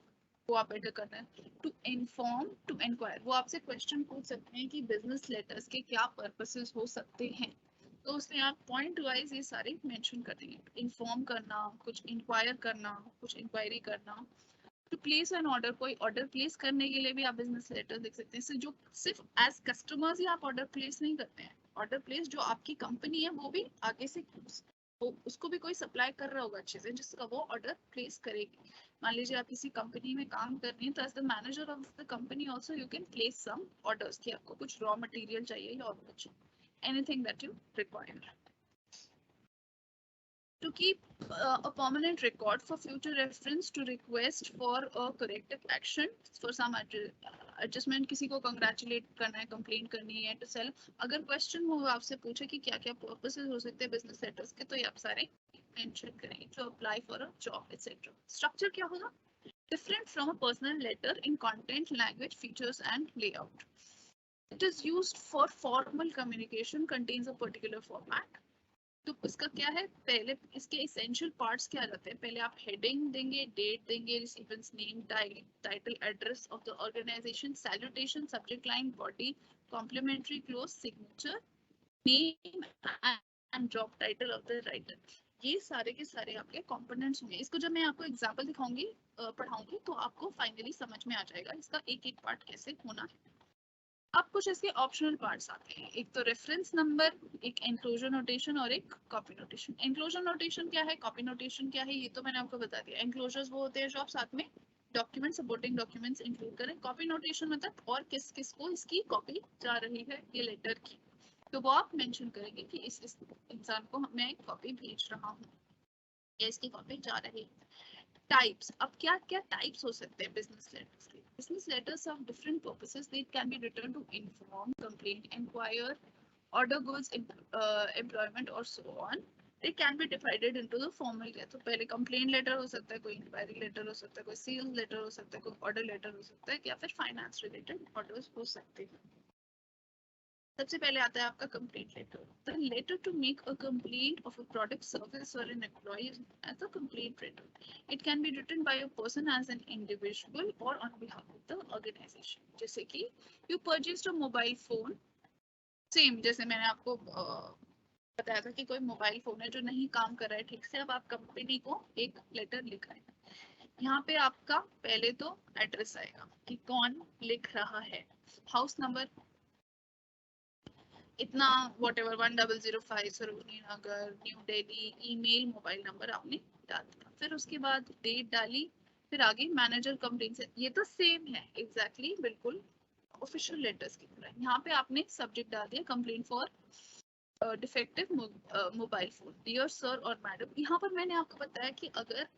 वो आप बेटर करना है। टू इन्फॉर्म, टू इंक्वायर, वो आपसे क्वेश्चन पूछ सकते हैं कि बिजनेस लेटर्स के क्या पर्पसेस हो सकते हैं, तो उसमें आप पॉइंट वाइज ये सारे मेंशन कर देंगे। इन्फॉर्म करना, कुछ इंक्वायर करना, कुछ इंक्वायरी करना। टू प्लेस एन ऑर्डर, कोई ऑर्डर प्लेस करने के लिए भी आप बिजनेस लेटर देख सकते हैं। जो सिर्फ एज कस्टमर्स ही आप ऑर्डर प्लेस नहीं करते हैं, ऑर्डर प्लेस जो आपकी कंपनी है वो भी आगे से वो उसको भी कोई सप्लाई कर रहा होगा चीजें जिसका वो ऑर्डर प्लेस करेगी। मान लीजिए आप किसी कंपनी में काम कर रही हैं तो as the manager of the company also you can place some orders कि आपको कुछ रॉ मटेरियल चाहिए या और कुछ anything that you require. To keep a permanent record for future reference, to request for a corrective action, for some adjustment, किसी को congratulate करना है, complaint करनी है, to sell, अगर question हो आपसे पूछे कि क्या क्या purposes हो सकते हैं business letters के, तो ये आप सारे mention करेंगे। To apply for a job, etc. Structure क्या होगा? Different from a personal letter in content, language, features and layout. It is used for formal communication, contains a particular format. तो इसका क्या है, पहले इसके essential parts क्या रहते हैं? पहले आप heading देंगे, date देंगे, recipient's name, title, address of the organization, salutation, subject line, body, complimentary clause, signature, name and job title of the writer. ये सारे के सारे आपके components होंगे। इसको जब मैं आपको एग्जाम्पल दिखाऊंगी पढ़ाऊंगी तो आपको फाइनली समझ में आ जाएगा इसका एक एक पार्ट कैसे होना है। अब कुछ इसके ऑप्शनल पार्ट्स आते हैं, एक तो रेफरेंस नंबर, एक एनक्लोजर नोटेशन और एक कॉपी नोटेशन। एनक्लोजर नोटेशन क्या है, कॉपी नोटेशन क्या है, ये तो मैंने आपको बता दिया। एनक्लोजर्स वो होते हैं जो आप साथ में डॉक्यूमेंट, सपोर्टिंग डॉक्यूमेंट्स इंक्लूड करें। कॉपी नोटेशन मतलब और किस किस को इसकी कॉपी जा रही है ये लेटर की, तो वो आप मेंशन करेंगे कि इस इंसान को मैं कॉपी भेज रहा हूँ या इसकी कॉपी जा रही है। टाइप्स, अब क्या क्या टाइप्स हो सकते हैं बिजनेस लेटर्स के? Business letters of different purposes, they can be written to inform, complaint, inquire, order goods, employment और so on. They can be divided into the formal way. तो पहले complaint letter हो सकता है, कोई inquiry letter हो सकता है, कोई sales letter हो सकता है, कोई order letter हो सकता है, या फिर finance related orders हो सकते हैं। सबसे पहले आता है आपका complaint letter. The letter to make a complaint of a product, service or an employee is known as a complaint letter. It can be written by a person as an individual or on behalf of the organization. जैसे कि you purchased a mobile phone, same जैसे मैंने आपको बताया था कि कोई mobile phone है जो नहीं काम कर रहा है ठीक से, अब आप कंपनी को एक लेटर लिख रहे हैं। यहाँ पे आपका पहले तो एड्रेस आएगा कि कौन लिख रहा है, हाउस नंबर इतना whatever 1005 Sarojini Nagar new Delhi, email, mobile number आपने डाल दिया, फिर उसके बाद डेट डाली, फिर आगे मैनेजर कंप्लेंट से, ये तो सेम है एग्जैक्टली बिल्कुल ऑफिशियल लेटर्स की तरह। यहाँ पे आपने सब्जेक्ट डाल दिया complaint for defective mobile phone, dear sir और मैडम। यहाँ पर मैंने आपको बताया कि अगर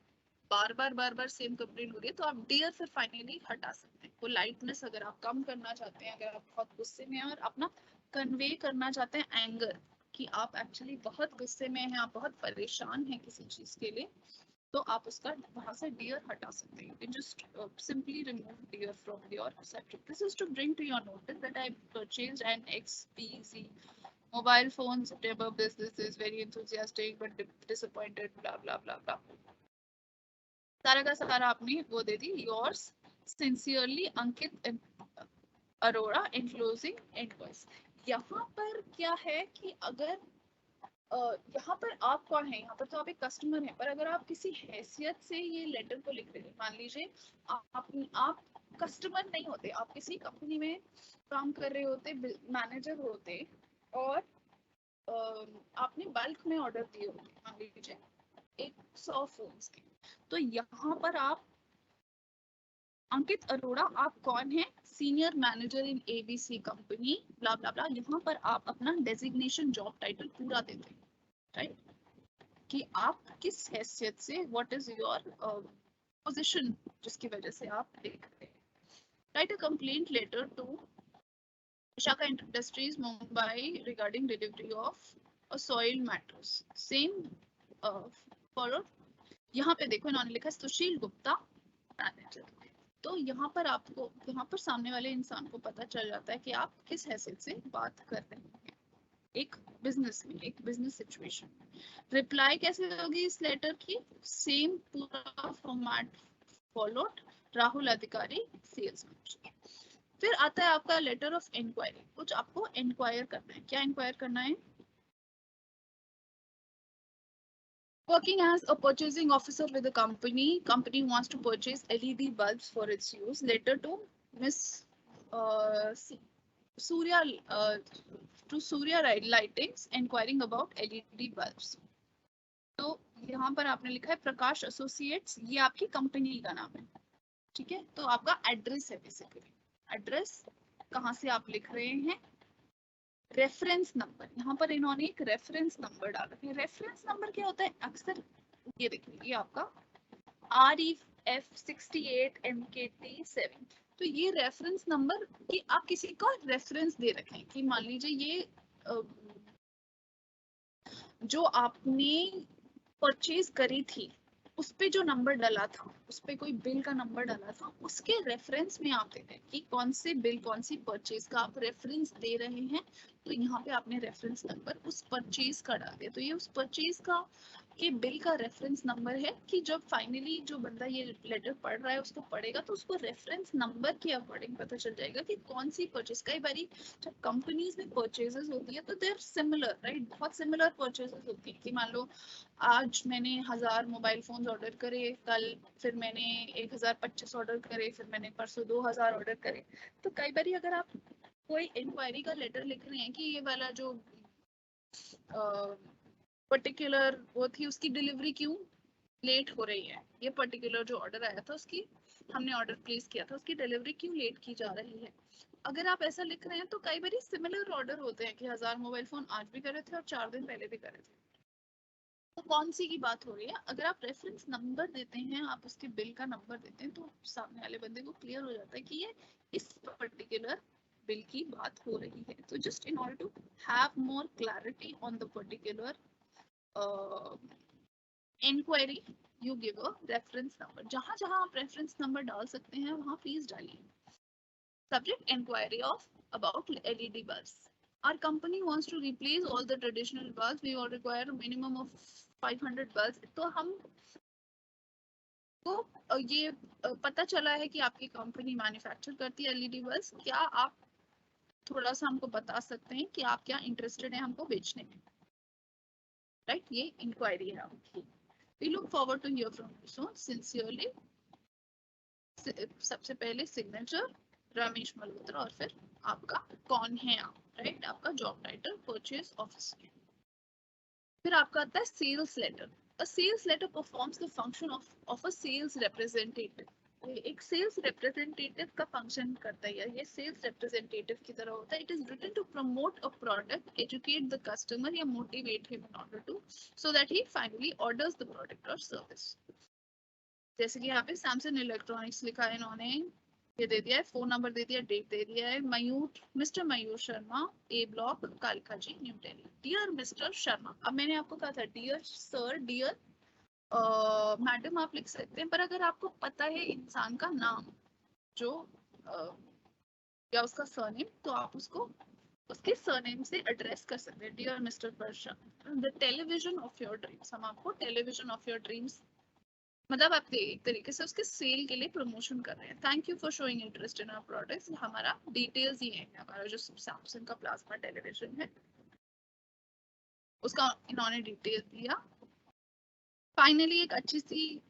बार बार सेम कंप्लेंट हो रही है तो आप डियर फिर फाइनली हटा सकते हैं। पोलाइटनेस अगर आप कम करना चाहते हैं, अगर आप बहुत गुस्से में हैं और अपना कन्वे करना चाहते हैं एंगर कि आप एक्चुअली बहुत गुस्से में हैं, आप बहुत परेशान हैं किसी चीज के लिए, तो आप उसका वहां से डियर हटा सकते हैं। You can just simply remove dear from your subject. This is to bring to your notice that I purchased an XPZ mobile phone. September business is very enthusiastic but disappointed. Blah blah blah blah. सारा का सारा आपने वो दे दी, yours sincerely अंकित Arora enclosing invoice। यहाँ पर क्या है कि अगर यहाँ पर आप कौन है, यहाँ पर तो आप एक कस्टमर हैं, पर अगर आप किसी हैसियत से ये लेटर को लिख रहे हैं, मान लीजिए आप कस्टमर नहीं होते, आप किसी कंपनी में काम कर रहे होते, मैनेजर होते, और आपने बल्क में ऑर्डर दिए होते, मान लीजिए 100 फोन्स के, तो यहाँ पर आप अंकित अरोड़ा, आप कौन है, senior manager in ABC company, blah blah blah, यहाँ पर आप अपना डेजिग्नेशन जॉब टाइटल पूरा देते हैं, राइट, कि आप किस हैसियत से, व्हाट इज योर पोजीशन, जिसकी वजह से आप देख रहे हैं। Write a complaint letter to Vishakha industries Mumbai regarding delivery of a soil matters, same follow, यहाँ पे देखो इन्होंने लिखा सुशील गुप्ता मैनेजर, तो यहाँ पर आपको, यहाँ पर सामने वाले इंसान को पता चल जाता है कि आप किस हैसियत से बात कर रहे हैं, एक बिजनेस में, एक बिजनेस सिचुएशन में। रिप्लाई कैसे होगी इस लेटर की, सेम पूरा फॉर्मेट फॉलोड, राहुल अधिकारी सेल्स मैनेजर। फिर आता है आपका लेटर ऑफ इंक्वायरी, कुछ आपको इंक्वायर करना है, क्या इंक्वायर करना है, working as a purchasing officer with the company wants to purchase LED bulbs for its use, letter to Miss Surya to Surya Lightings inquiring about LED bulbs। तो यहाँ पर आपने लिखा है प्रकाश एसोसिएट्स, ये आपकी कंपनी का नाम है, ठीक है, तो आपका एड्रेस है, बेसिकली एड्रेस कहाँ से आप लिख रहे हैं, रेफरेंस नंबर, यहाँ पर इन्होंने एक रेफरेंस नंबर डाला है। रेफरेंस नंबर क्या होता है, अक्सर ये देखिए, ये आपका REF68MKT7, तो ये रेफरेंस नंबर कि आप किसी का रेफरेंस दे रखे हैं, कि मान लीजिए ये जो आपने परचेज करी थी उस पे जो नंबर डला था, उस पे कोई बिल का नंबर डला था, उसके रेफरेंस में आप देते हैं कि कौन से बिल, कौन सी परचेज का आप रेफरेंस दे रहे हैं, तो यहाँ पे आपने रेफरेंस नंबर उस परचेज का डाल दिया, तो ये उस परचेज का के बिल का रेफरेंस नंबर है, कि जब फाइनली जो बंदा ये लेटर पढ़ रहा है उसको पढ़ेगा तो उसको रेफरेंस नंबर के अकॉर्डिंग पता चल जाएगा कि कौन सी परचेज। कई बारी जब कंपनीज में परचेजेस होती है तो दे आर सिमिलर, राइट, बहुत सिमिलर परचेजेस होती है, कि मान लो आज मैंने 1000 मोबाइल फोन ऑर्डर करे, कल फिर मैंने 1025 ऑर्डर करे, फिर मैंने परसों 2000 ऑर्डर करे, तो कई बारी अगर आप कोई इंक्वायरी का लेटर लिख रहे हैं कि ये वाला जो पर्टिकुलर वो थी उसकी डिलीवरी क्यों लेट हो रही है, ये पर्टिकुलर जो ऑर्डर आया था उसकी, हमने ऑर्डर प्लेस किया था, उसकी डिलीवरी क्यों लेट की जा रही है, अगर आप ऐसा लिख रहे हैं तो कई बार सिमिलर ऑर्डर होते हैं कि 1000 मोबाइल फोन आज भी करे थे और 4 दिन पहले भी करे थे, तो कौन सी की बात हो रही है। अगर आप रेफरेंस नंबर देते हैं, आप उसके बिल का नंबर देते हैं, तो सामने वाले बंदे को क्लियर हो जाता है कि ये इस पर्टिकुलर बिल की बात हो रही है। तो just in order to have more clarity on the particular inquiry, you give a reference number, जहां जहां आप रेफरेंस नंबर डाल सकते हैं वहां प्लीज डालिए। Subject inquiry of about LED bulbs, our company wants to replace all the traditional bulbs, we all require a minimum of 500 bulbs, तो हम को ये पता चला है कि आपकी कंपनी मैन्युफैक्चर करती है LED bulbs, क्या आप थोड़ा सा हमको बता सकते हैं कि आप क्या इंटरेस्टेड हैं हमको बेचने में, राइट, ये इंक्वायरी है आपकी। We look forward to hear from you soon. Sincerely, सबसे पहले सिग्नेचर रमेश मल्होत्रा और फिर आपका कौन है आप, राइट, आपका जॉब टाइटल परचेज ऑफिसर। फिर आपका आता है sales letter. A sales letter performs the function of a sales representative. एक सेल्स रिप्रेजेंटेटिव का फंक्शन करता है, ये सेल्स रिप्रेजेंटेटिव की तरह होता है। It is written to promote a product, educate the customer या motivate him in order to so that he finally orders the product और सर्विस। जैसे कि यहाँ पे सैमसंग इलेक्ट्रॉनिक्स लिखा है इन्होंने, ये दे दिया है, फोन नंबर दे दिया, डेट दे दिया है, Mayur, mister Mayur Sharma, A block, Kalika ji, New Delhi. Dear mister Sharma, अब मैंने आपको कहा था डियर सर, डियर मैडम आप लिख सकते हैं, पर अगर आपको पता है इंसान का नाम जो या उसका सरनेम, तो आप उसको उसके सरनेम से एड्रेस कर सकते हैं, dear mister Parsha, the television of your dreams, हम आपको टेलीविजन ऑफ योर ड्रीम्स, मतलब आप एक तरीके से उसके सेल के लिए प्रमोशन कर रहे हैं। Thank you for showing interest in our products, हमारा डिटेल्स ये है, हमारा जो सैमसंग का प्लाज्मा टेलीविजन है, उसका इन्होंने डिटेल दिया। फाइनली एक अच्छी सी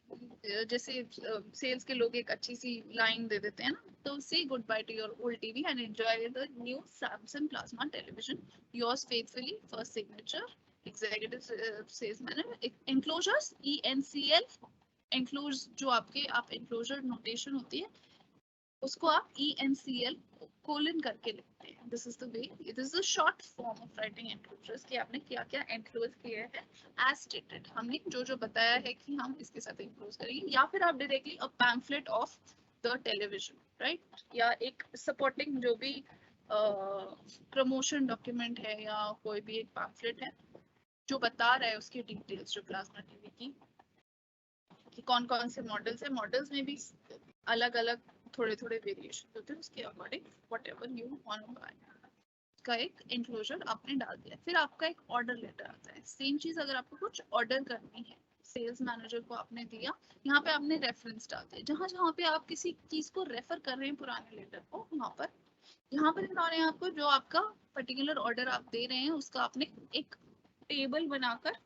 जैसे सेल्स के लोग एक अच्छी सी लाइन दे देते हैं ना, तो say goodbye to your old TV and enjoy the new Samsung plasma television, yours faithfully, first signature, executive sales manager, enclosures ENCL, enclose जो आपके आप एंक्लोजर नोटेशन होती है उसको आप ENCL कोलन करके लिखते हैं। This is the way, this is a short form of writing enclosures कि आपने क्या क्या एंक्लोज किया है एज स्टेटेड, हमने जो जो बताया है कि हम इसके साथ एंक्लोज करेंगे, या फिर आप directly a pamphlet of the television, right, या एक सपोर्टिंग जो भी प्रमोशन डॉक्यूमेंट है या कोई भी एक पैम्फलेट है जो बता रहा है उसकी डिटेल्स, जो प्लाज्मा टीवी की कि कौन कौन से मॉडल्स है, मॉडल्स में भी अलग अलग थोड़े थोड़े वेरिएशन होते हैं, उसके according whatever you want to buy का एक एंक्लोजर आपने डाल दिया। फिर आपका एक ऑर्डर लेटर आता है। सेम चीज अगर आपको कुछ ऑर्डर करनी है, सेल्स मैनेजर को आपने दिया, यहाँ पे आपने रेफरेंस डाल दिया, जहां जहां पे आप किसी चीज को रेफर कर रहे हैं पुराने लेटर को, यहाँ पर इन्होंने आपको जो आपका पर्टिकुलर ऑर्डर आप दे रहे हैं उसका आपने एक टेबल बनाकर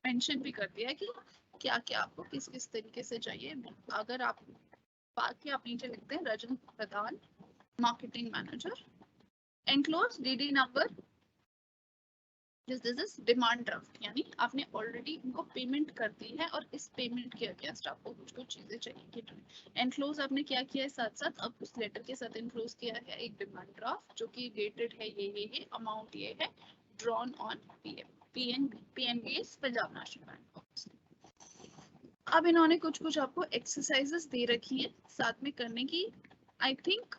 मेंशन भी कर दिया है कि क्या क्या आपको किस किस तरीके से चाहिए। अगर आप बाकी आप नीचे लिखते हैं Rajan Pradhan, marketing manager, enclose DD number, this is demand draft, यानी आपने ऑलरेडी उनको पेमेंट कर दी है और इस पेमेंट के अगेंस्ट आपको कुछ कुछ चीजें चाहिए। एनक्लोज आपने क्या किया है साथ साथ, अब उस लेटर के साथ एनक्लोज किया है एक डिमांड ड्राफ्ट जो कि डेटेड है ये अमाउंट ये है, drawn on PNB Punjab national bank. अब इन्होंने कुछ कुछ आपको एक्सरसाइजेस दे रखी है साथ में करने की। I think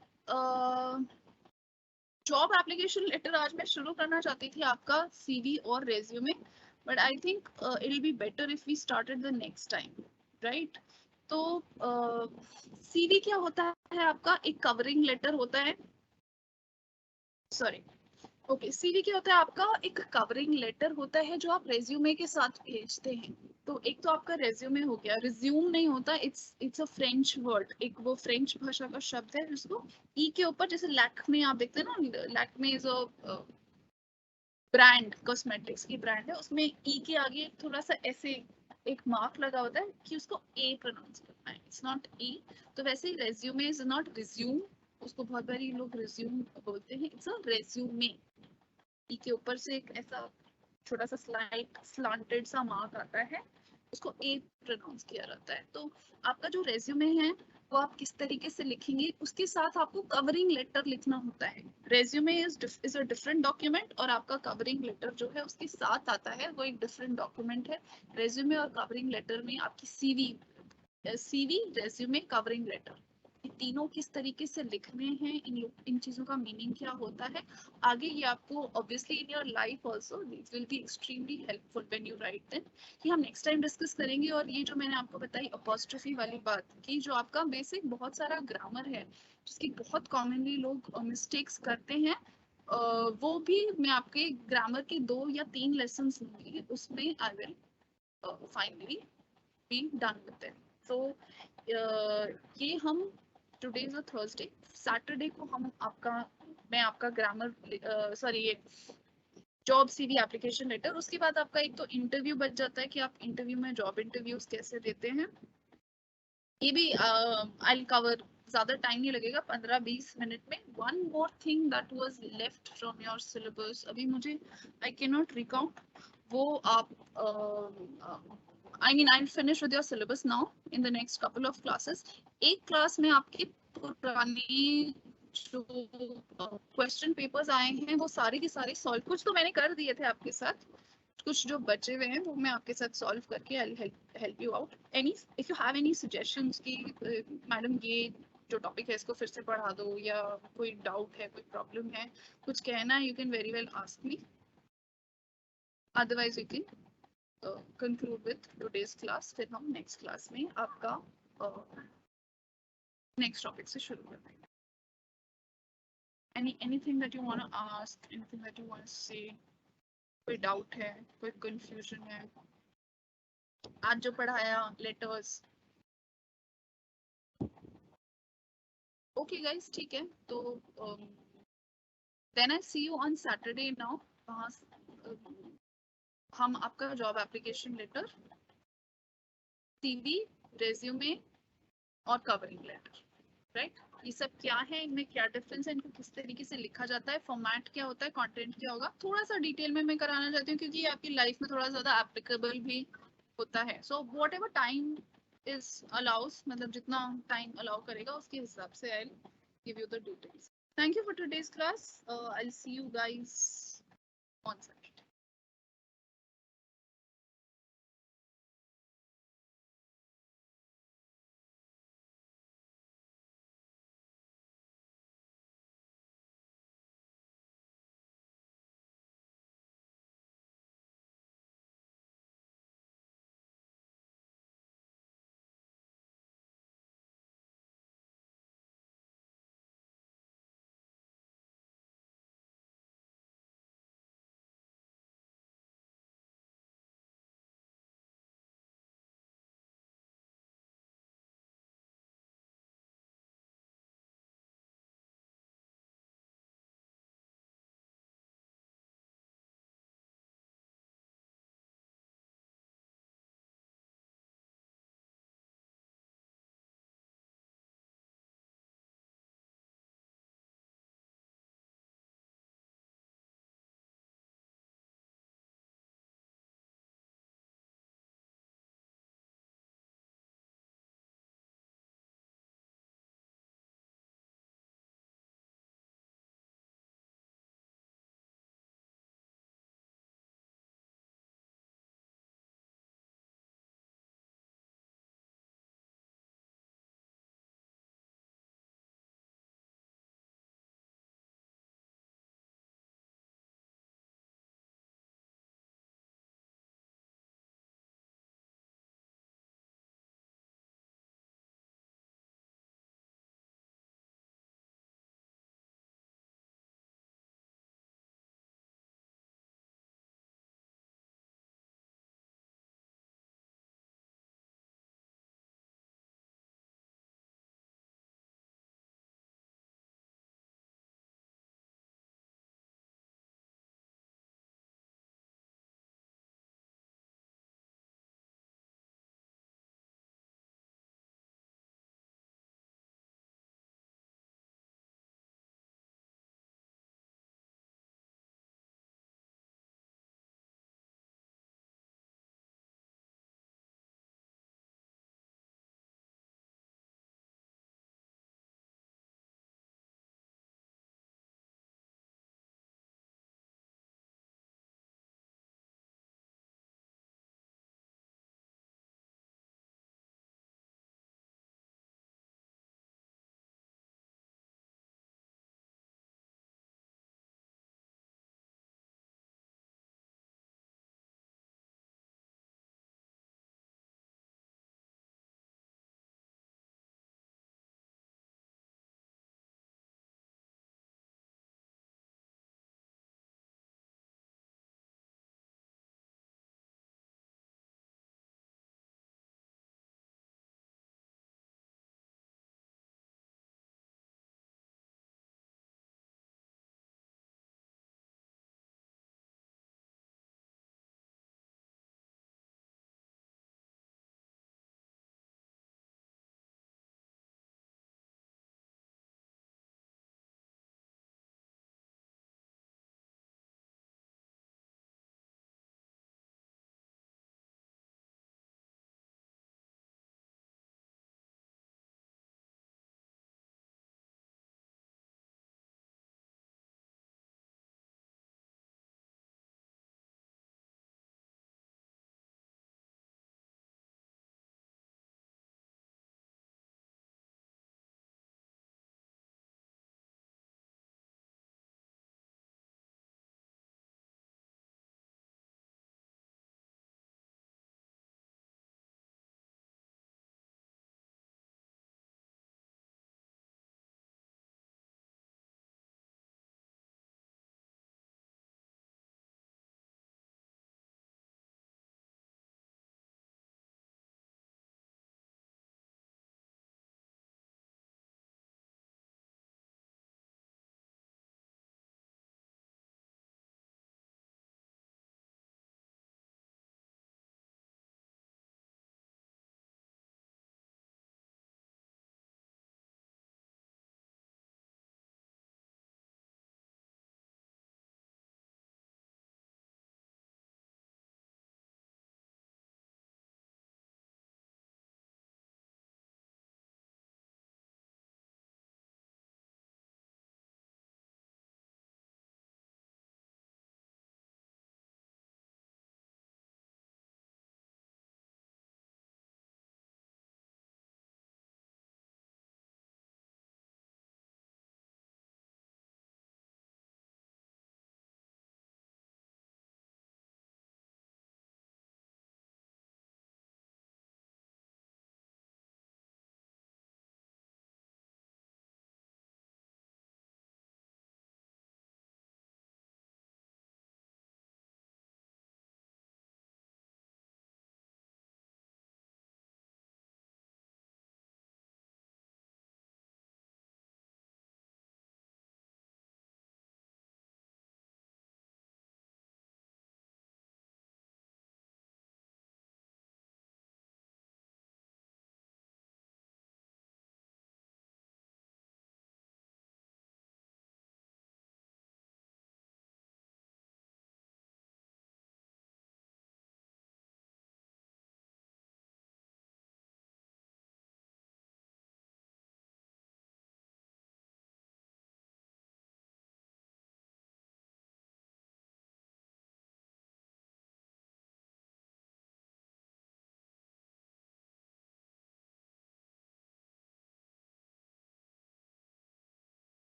job application letter आज मैं शुरू करना चाहती थी आपका CV और resume, but I think it will be better if we started the next time, right. तो CV क्या होता है आपका, एक कवरिंग लेटर होता है, सॉरी ओके, CV क्या होता है आपका, एक कवरिंग लेटर होता है जो आप रेज्यूमे के साथ भेजते हैं। तो एक तो आपका रेज्यूमे हो गया, रिज्यूम नहीं होता, इट्स अ फ्रेंच वर्ड, एक वो फ्रेंच भाषा का शब्द है जिसको ई के ऊपर, जैसे लैक्मे आप देखते हैं ना, Lakme is a brand, cosmetics की ब्रांड है, उसमें ई के आगे थोड़ा सा ऐसे एक मार्क लगा होता है कि उसको ए प्रोनाउंस करना है, इट्स नॉट ई। तो वैसे ही रेज्यूमे इज नॉट रिज्यूम, उसको बहुत बारी लोग रिज्यूम बोलते हैं, इट्स अ रेज्यूमे। ई के ऊपर से एक ऐसा छोटा सा स्लांटेड सा मार्क आता है, उसको ए प्रोनाउंस किया जाता है। तो आपका जो रेज्यूमे है वो आप किस तरीके से लिखेंगे, उसके साथ आपको कवरिंग लेटर लिखना होता है। Resume is a different document और आपका कवरिंग लेटर जो है उसके साथ आता है, वो एक डिफरेंट डॉक्यूमेंट है। रेज्यूमे और कवरिंग लेटर में आपकी CV रेज्यूमे कवरिंग लेटर, ये तीनों किस तरीके से लिखने हैं, इन चीजों का मीनिंग क्या होता है, आगे ये आपको obviously in your life also this will be extremely helpful when you write them, कि हम नेक्स्ट टाइम डिस्कस करेंगे। और ये जो मैंने आपको बताई अपोस्ट्रोफी वाली बात की, जो आपका बेसिक बहुत सारा ग्रामर है जिसकी बहुत कॉमनली लोग मिस्टेक्स करते हैं, वो भी मैं आपके ग्रामर के 2 या 3 लेसन लूंगी, उसमें I will finally be done with it. तो ये हम today is a Thursday, Saturday को हम आपका, मैं आपका ग्रामर सॉरी ये जॉब CV एप्लीकेशन लेटर, उसके बाद आपका एक तो इंटरव्यू बच जाता है कि आप इंटरव्यू में जॉब इंटरव्यूज कैसे देते हैं, ये भी आई विल कवर, ज्यादा टाइम नहीं लगेगा, 15-20 मिनट में। One more thing that was left from your syllabus, अभी मुझे आई कैन नॉट रिकाउंट, वो आप I mean I'll finish with your syllabus now in the next couple of classes। एक class में आपके पुराने जो क्वेश्चन पेपर्स आए हैं वो सारे के सारे सॉल्व, कुछ तो मैंने कर दिए थे आपके साथ, कुछ जो बचे हुए हैं वो मैं आपके साथ सॉल्व करके I will help you out. Any if you have any suggestions कि मैडम ये जो टॉपिक है इसको फिर से पढ़ा दो, या कोई डाउट है, कोई प्रॉब्लम है, कुछ कहना है, you can very well ask me, otherwise you can conclude with today's class। फिर हम next class में आपका next topic से शुरू करते हैं। Anything that you want to ask, anything that you want to say, कोई doubt है, कोई confusion है, आज जो पढ़ाया letters, okay guys, ठीक है, तो then I see you on Saturday now। हम आपका job application letter, CV, resume और कवरिंग लेटर, राइट, ये सब क्या है, इनमें क्या डिफरेंस है, इनको किस तरीके से लिखा जाता है, फॉर्मेट क्या होता है, कंटेंट क्या होगा, थोड़ा सा डिटेल में मैं कराना चाहती हूँ क्योंकि ये आपकी लाइफ में थोड़ा ज्यादा एप्लीकेबल भी होता है. So what ever time is allow us, मतलब जितना टाइम अलाउ करेगा उसके हिसाब से I give you the details. Thank you for today's class. I'll see you guys on Sunday.